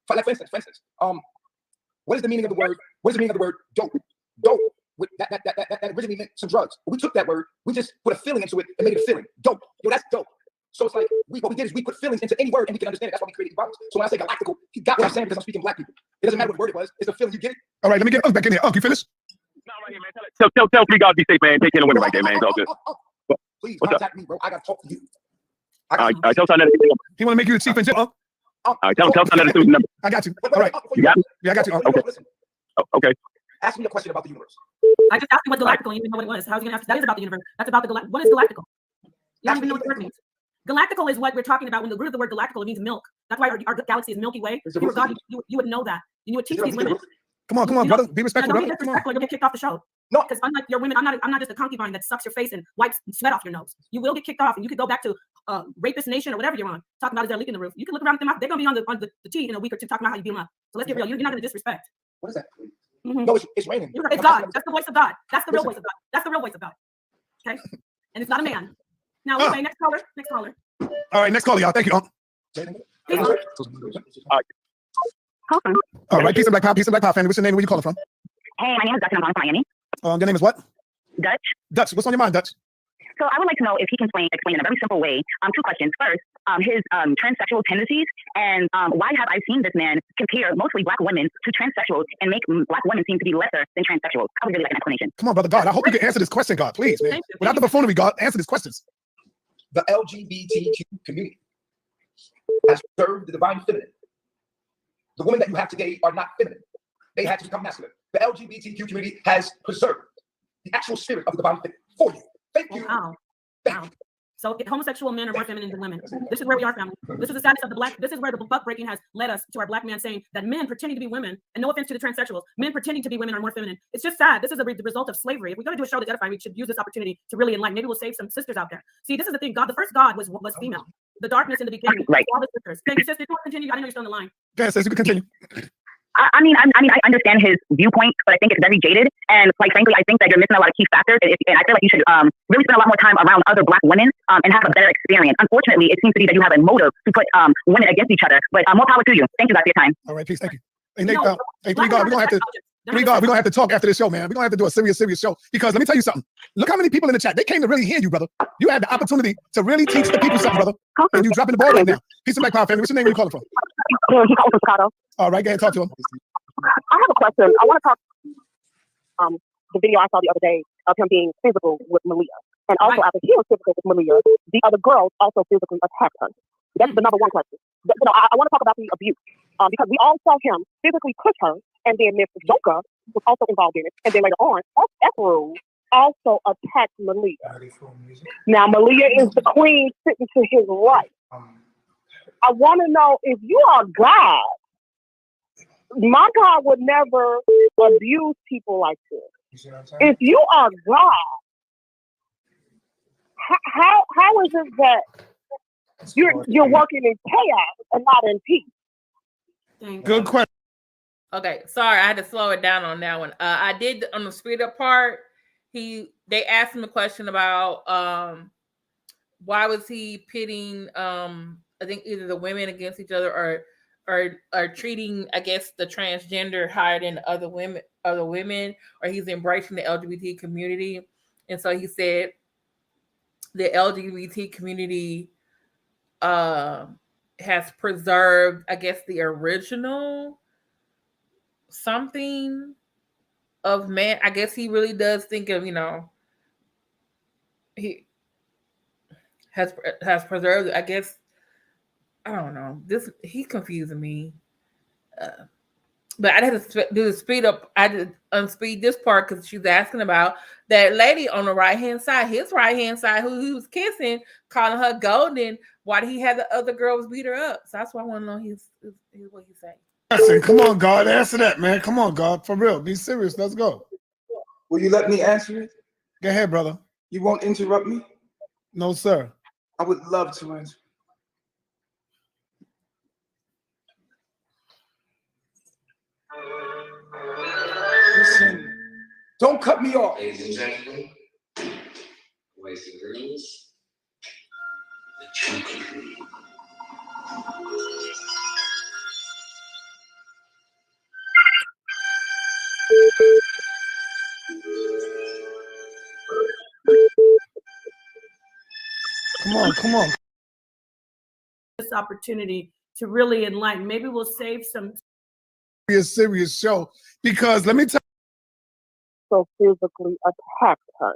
what is the meaning of the word? What is the meaning of the word dope? Dope. That originally meant some drugs. But we took that word, we just put a feeling into it and made it a feeling. Dope. Yo, that's dope. So it's like what we did is we put feelings into any word and we can understand it. That's why we created Bibles. So when I say galactical, he got what I'm saying because I'm speaking black people. It doesn't matter what word it was. It's a feeling. You get it? All right, let me get Unc back in here. Unc, you finished? No, right here, man. Tell 3 guys be safe, man. Take care of the women right there, man. It's all good. Please contact me, bro. I got to talk to you. All right, tell SaNeter. He want to make you the chief engineer. All right, tell SaNeter the number. I got you. All right. You got it? Yeah, I got you. Okay. Okay. Ask me a question about the universe. I just asked you what galactical, you didn't know what it was. How's he gonna ask? That is about the universe. That's about the what is galactical? You don't even know what the word means. Galactical is what we're talking about. When the root of the word galactical, it means milk. That's why our galaxy is Milky Way. If you were God, you would know that. And you would teach these women. Come on, brother. Be respectful, Don't be brother. disrespectful. You'll get kicked off the show. No, because unlike your women, I'm not just a concubine that sucks your face and wipes sweat off your nose. You will get kicked off, and you could go back to Rapist Nation or whatever you're on. Talking about is there leaking the roof. You can look around at them. They're gonna be on the T in a week or two talking about how you beat them up. So let's get real. You're not gonna disrespect. What is that? Mm-hmm. No, it's raining. It's God. That's the voice of God. That's the real voice of God. That's the real voice of God. Okay, and it's not a man. Now, okay, next caller. Next caller. All right, next caller, y'all. Thank you. All right, peace and black power family. What's your name and where you calling from? Hey, my name is Dutch and I'm calling from Miami. Your name is what? Dutch. What's on your mind, Dutch? So I would like to know if he can explain in a very simple way. Two questions. First, his transsexual tendencies, and why have I seen this man compare mostly black women to transsexuals and make black women seem to be lesser than transsexuals? I would really like an explanation. Come on, brother God. I hope you can answer this question, God. Please, man. Without the buffoonery, God, answer these questions. The LGBTQ community has served the divine feminine. The women that you have today are not feminine. They had to become masculine. The LGBTQ community has preserved the actual spirit of the divine feminine for you. Thank you. Wow. So homosexual men are more feminine than women. This is where we are, family. This is the status of the black. This is where the buck breaking has led us to our black man saying that men pretending to be women, and no offense to the transsexuals, men pretending to be women are more feminine. It's just sad. This is the result of slavery. If we're going to do a show to edify, we should use this opportunity to really enlighten. Maybe we'll save some sisters out there. See, this is the thing. God, the first God was female. The darkness in the beginning. Right. All the sisters. Thank you, sister. You want to continue? I didn't know you're still on the line. Okay, sis, you can continue. I mean, I understand his viewpoint, but I think it's very jaded. And quite frankly, I think that you're missing a lot of key factors. And I feel like you should really spend a lot more time around other black women and have a better experience. Unfortunately, it seems to be that you have a motive to put women against each other. But more power to you. Thank you guys for your time. All right, peace. Thank you. Hey, Nate, hey, Three God, we're gonna have to talk after this show, man. We're gonna have to do a serious show because let me tell you something. Look how many people in the chat. They came to really hear you, brother. You had the opportunity to really teach the people something, brother. And you dropping the ball right now. Peace and black power family. What's your name? Where you calling from? He called from Chicago. All right, go ahead, talk to him. I have a question. I want to talk the video I saw the other day of him being physical with Malia. And also after he was physical with Malia, the other girls also physically attacked her. That's the number one question. I want to talk about the abuse because we all saw him physically push her, and then Miss Joker was also involved in it. And then later on, Ethereal also attacked Malia. Now, Malia is the queen sitting to his right. I want to know if you are God. My God would never abuse people like this. If you are God, how is it that you're working in chaos and not in peace? Good question. Okay, sorry, I had to slow it down on that one. I did on the speed up part. They asked him a question about why was he pitting I think either the women against each other or treating, I guess, the transgender higher than other women, or he's embracing the LGBT community. And so he said the LGBT community has preserved, I guess, the original something of man. I guess he really does think of, he has preserved, I guess. I don't know. He's confusing me. But I had to do the speed up. I did unspeed this part because she's asking about that lady on the right-hand side, his right-hand side, who he was kissing, calling her golden, while he had the other girls beat her up. So that's why I want to know what he's saying. Listen, come on, God. Answer that, man. Come on, God. For real. Be serious. Let's go. Will you let me answer it? Go ahead, brother. You won't interrupt me? No, sir. I would love to answer. Listen, don't cut me off. Ladies and gentlemen, boys and girls, the chunky queen. Come on. This opportunity to really enlighten. Maybe we'll save some. Be a serious show because let me tell you. So physically attacked her.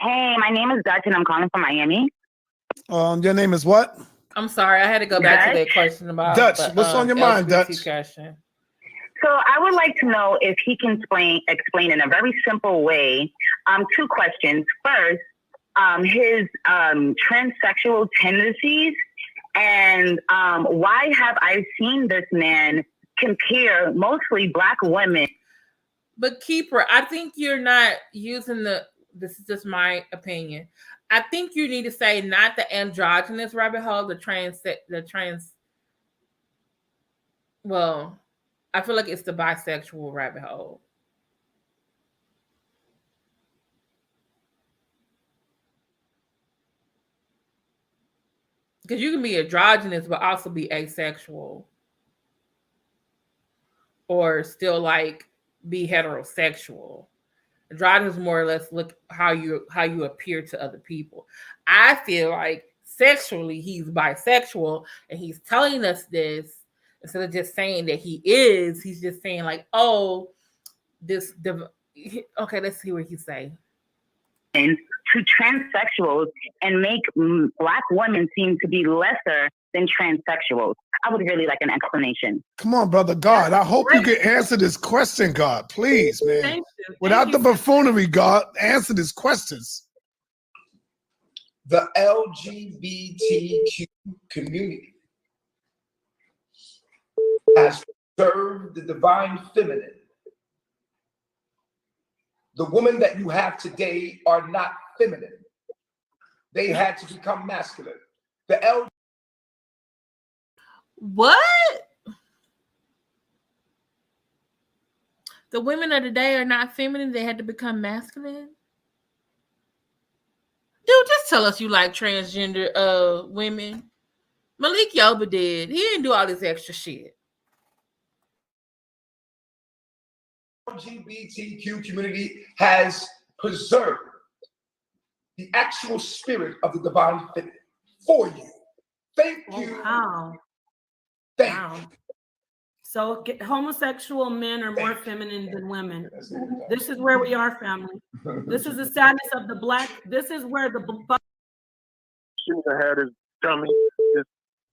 Hey, my name is Dutch and I'm calling from Miami. Your name is what? I'm sorry, I had to go back to that question about Dutch. What's on your mind, Dutch? Question. So I would like to know if he can explain in a very simple way. Two questions. First, his transsexual tendencies, and why have I seen this man compare mostly Black women? But Keeper, I think you're not using this is just my opinion. I think you need to say not the androgynous rabbit hole, well, I feel like it's the bisexual rabbit hole. Because you can be androgynous but also be asexual. Or still like be heterosexual. Androgynous more or less look how you appear to other people. I feel like sexually he's bisexual, and he's telling us this instead of just saying that he is. He's just saying like, oh, okay, let's see what he say. To transsexuals and make Black women seem to be lesser than transsexuals. I would really like an explanation. Come on, brother God. I hope you can answer this question, God. Please, man. Thank you. Without the buffoonery, God, answer these questions. The LGBTQ community has served the divine feminine. The women that you have today are not feminine. They had to become masculine. What? The women of today are not feminine. They had to become masculine. Dude, just tell us you like transgender women. Malik Yoba did. He didn't do all this extra shit. LGBTQ community has preserved the actual spirit of the divine feminine for you. Thank you. Wow. Wow. So homosexual men are more feminine than women. This is where we are, family. This is the sadness of the Black. This is where the shouldn't have had this dummy.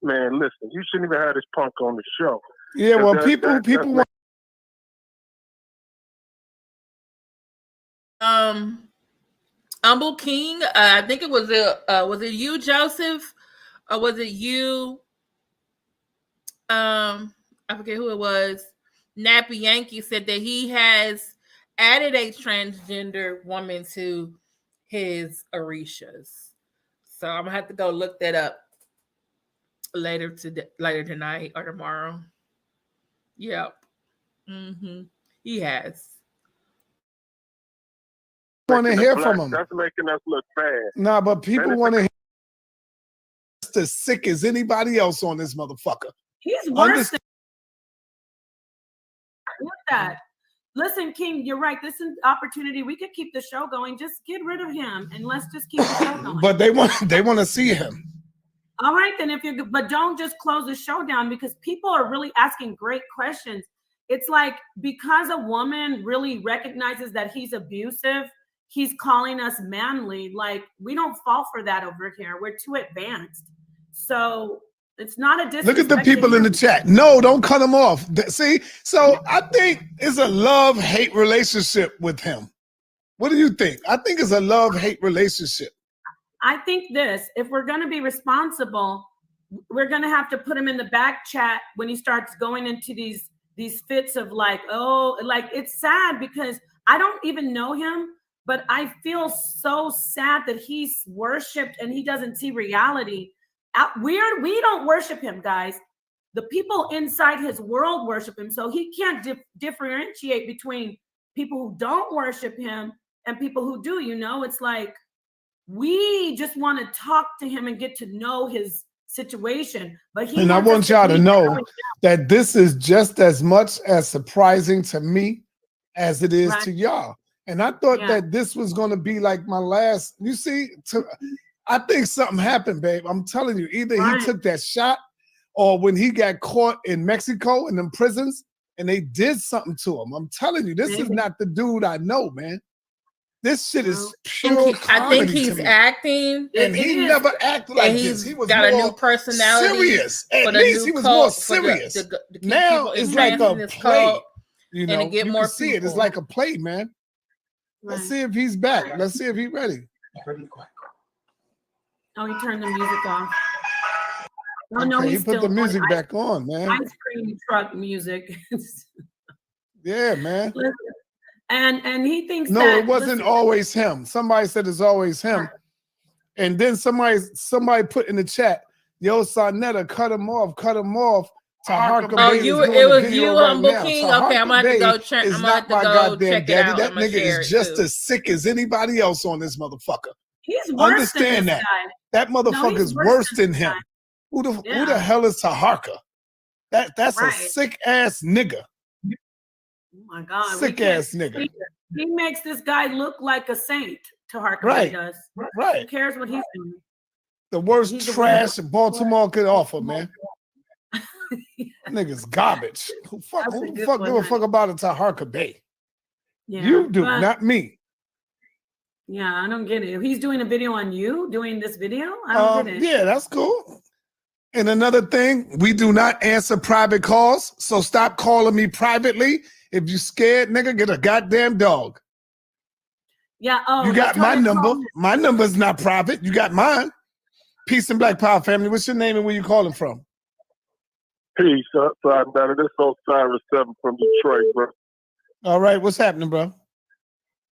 Man, listen, you shouldn't even have this punk on the show. Yeah, well, people want. Humble King, I think it was it you, Joseph, or was it you? I forget who it was. Nappy Yankee said that he has added a transgender woman to his Orishas. So I'm gonna have to go look that up later tonight or tomorrow. Yep. He has. Want to hear from him. That's making us look bad. Nah, but people want to hear just as sick as anybody else on this motherfucker. He's worse than that. Listen, King, you're right. This is an opportunity. We could keep the show going. Just get rid of him and let's just keep the show going. But they want to see him. All right, then but don't just close the show down because people are really asking great questions. It's like because a woman really recognizes that he's abusive, he's calling us manly. Like we don't fall for that over here. We're too advanced. So it's not a disrespect. Look at the people in the chat. No, don't cut him off. See, so I think it's a love-hate relationship with him. What do you think? I think it's a love-hate relationship. I think this, if we're going to be responsible, we're going to have to put him in the back chat when he starts going into these fits of like, oh, like it's sad because I don't even know him, but I feel so sad that he's worshipped and he doesn't see reality. We don't worship him, guys. The people inside his world worship him. So he can't differentiate between people who don't worship him and people who do. You know, it's like we just want to talk to him and get to know his situation. But and I want y'all to know that this is just as much as surprising to me as it is to y'all. And I thought that this was going to be like my last. You see, I think something happened, babe. I'm telling you, either he took that shot or when he got caught in Mexico in them prisons and they did something to him. I'm telling you, this is not the dude I know, man. This shit is pure comedy. I think he's acting. And he never acted like this. He was got a new personality. Serious. At least he was more serious. Now it's like a play. You know, you can see it. It's like a play, man. Let's see if he's back. Let's see if he's ready. Oh, he turned the music off. Oh, Okay, no, he he's put still the music going. back on, man. Ice cream truck music. Yeah, man. Listen, and he thinks No, that it wasn't always him. Somebody said it's always him. And then somebody put in the chat, yo, SaNeter, cut him off. Taharka Oh, Bey is you doing it the was video you, right Humble now. King. Okay, I'm Taharka gonna have to Bey go check. is I'm gonna not have to my go goddamn check it daddy. out. That I'm gonna nigga share is it just too. as sick as anybody else on this motherfucker. He's worse than Understand this that. guy. That No, motherfucker he's is worse than this him. guy. Who the Yeah. hell is Taharka? That's a Right. sick ass nigga. Oh my God. Sick ass nigga. He makes this guy look like a saint. Taharka Right. does. Right. Who cares what he's doing? The worst He's a trash Baltimore could offer, man. Niggas garbage. Who the fuck give a fuck about a Taharka Bey? Yeah, You do, but- not me. Yeah, I don't get it. If he's doing a video on you, doing this video, I don't get it. Yeah, that's cool. And another thing, we do not answer private calls, so stop calling me privately. If you scared, nigga, get a goddamn dog. Yeah. Oh, You got they my told number. him- My number's not private. You got mine. Peace and Black Power family. What's your name and where you calling from? Peace, SaNeter. This is Osiris 7 from Detroit, bro. All right, what's happening, bro?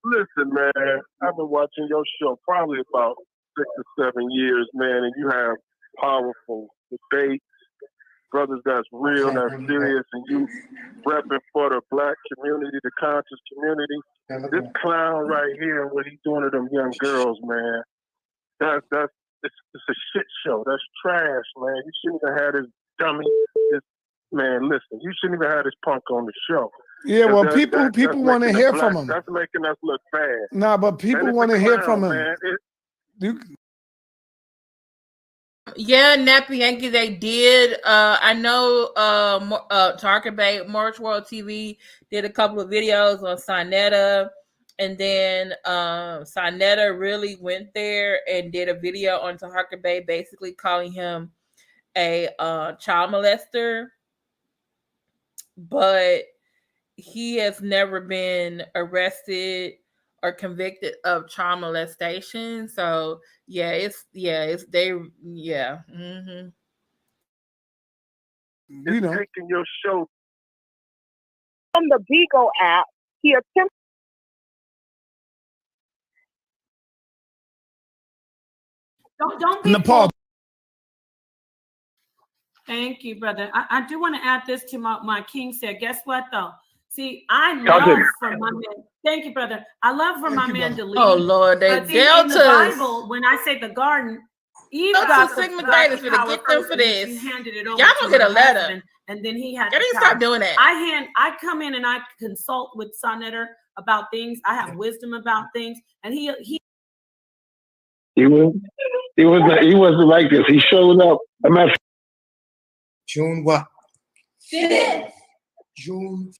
Listen, man, I've been watching your show probably about 6 or 7 years, man, and you have powerful debates, brothers that's real, that's serious, and you repping for the black community, the conscious community. This clown right here, what he's doing to them young girls, man, it's a shit show. That's trash, man. You shouldn't even have this dummy. Man, listen, you shouldn't even have this punk on the show. Yeah, well, people that's want to making hear us from black- him. That's making us look bad. Nah, but people Man, it's want a to hear clown, from him. man. Yeah, Nappy Yankee, they did. I know Taharka Bey, March World TV did a couple of videos on SaNeter, and then SaNeter really went there and did a video on Taharka Bey, basically calling him a child molester. But he has never been arrested or convicted of child molestation. So it's they. Mm-hmm. You know, taking your show from the Beagle app. He attempted. Don't be Nepal. Thank you, brother. I do want to add this to my king said. Guess what, though? See, I Cousin. love for my man. Thank you, brother. I love for my man to lead. Oh Lord, they But see, in the deltas. Bible, when I say the garden, Eve Delta got the Sigma got Theta the finna power get them first, for and then this. she handed it over Y'all to gonna get her a letter. husband, and then he had Y'all the need to power. stop doing that. I come in and I consult with SaNeter about things. I have wisdom about things, and he He wasn't like this. He showed up. June what? 5th. June.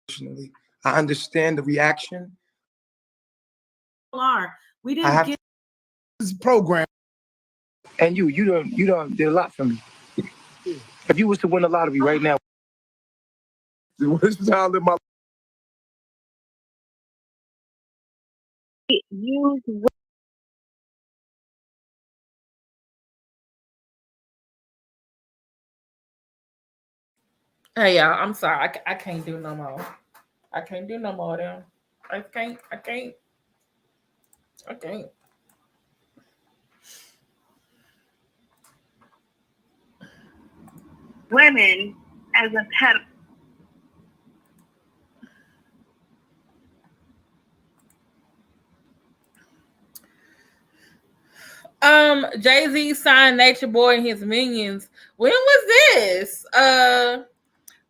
Personally, I understand the reaction. are. We I have didn't get this program. And you don't did a lot for me. If you was to win the lottery right now, What's down in my Use Hey y'all, I'm sorry. I can't do no more. I can't do no more of them. I can't. women as a pet. Jay-Z signed Nature Boy and his minions. When was this?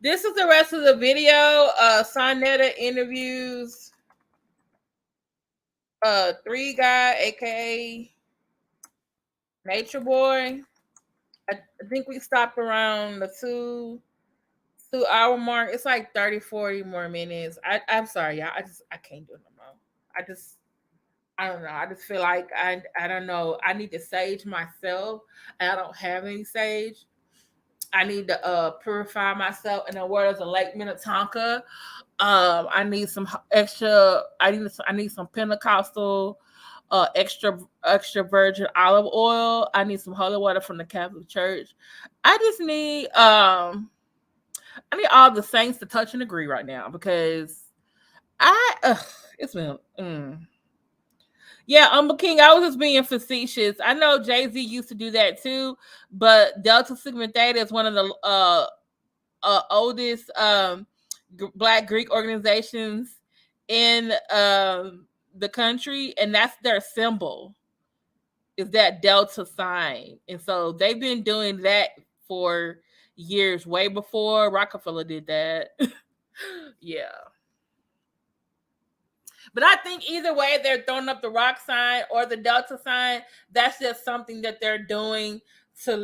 This is the rest of the video. SaNeter interviews 3 Guy, aka Nature Boy. I think we stopped around the 2 hour mark. It's like 30-40 more minutes. I'm sorry, y'all. I can't do it no more. I don't know. I just feel like I don't know. I need to sage myself. I don't have any sage. I need to purify myself. In the words of Lake Minnetonka, I need some extra. I need some Pentecostal extra virgin olive oil. I need some holy water from the Catholic Church. I just need I need all the saints to touch and agree right now because it's been yeah, King, I was just being facetious. I know Jay-Z used to do that too, but Delta Sigma Theta is one of the oldest Black Greek organizations in the country, and that's their symbol, is that Delta sign. And so they've been doing that for years, way before Rockefeller did that. Yeah. But I think either way, they're throwing up the rock sign or the Delta sign. That's just something that they're doing to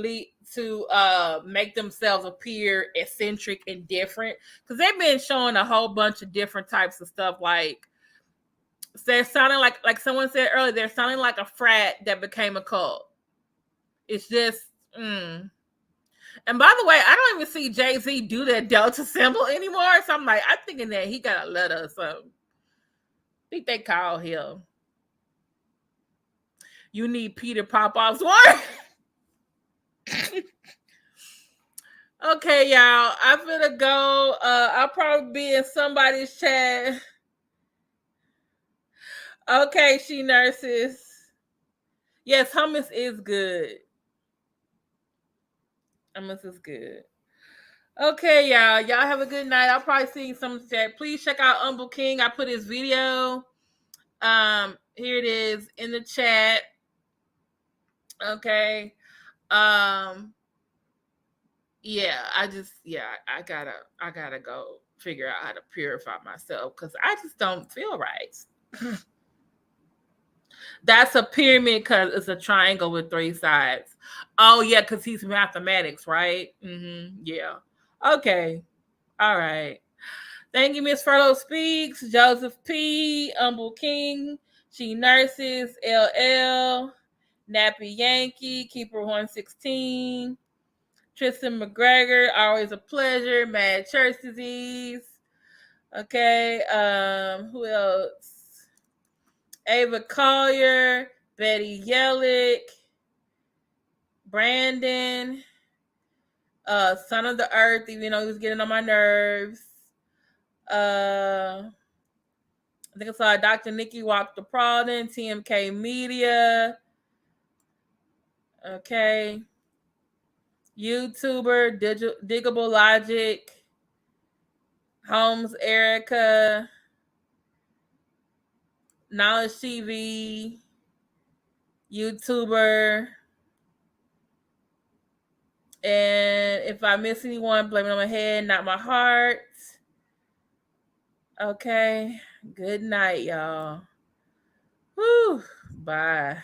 make themselves appear eccentric and different. Because they've been showing a whole bunch of different types of stuff. Like they're sounding like someone said earlier, they're sounding like a frat that became a cult. It's just. And by the way, I don't even see Jay-Z do that Delta symbol anymore. So I'm thinking that he got a letter or something. I think they call him. You need Peter Popoff's work. Okay, y'all. I'm gonna go. I'll probably be in somebody's chat. Okay, she nurses. Yes, hummus is good. Hummus is good. Okay, y'all. Y'all have a good night. I'll probably see you some chat. Please check out King. I put his video. Here it is in the chat. Okay. Yeah, I gotta go figure out how to purify myself because I just don't feel right. That's a pyramid because it's a triangle with 3 sides. Oh yeah, because he's mathematics, right? Yeah. Okay. All right. Thank you, Miss Furlow Speaks, Joseph P, King, She Nurses, LL, Nappy Yankee, Keeper 116, Tristan McGregor, always a pleasure, Mad Church Disease. Okay, who else? Ava Collier, Betty Yellick, Brandon, Son of the Earth, even though he was getting on my nerves. I think I saw Dr. Nikki Walk the Pralden, TMK Media. Okay. YouTuber, Diggable Logic, Holmes Erica, Knowledge TV, YouTuber. And if I miss anyone, blame it on my head, not my heart. Okay. Good night, y'all. Whew. Bye.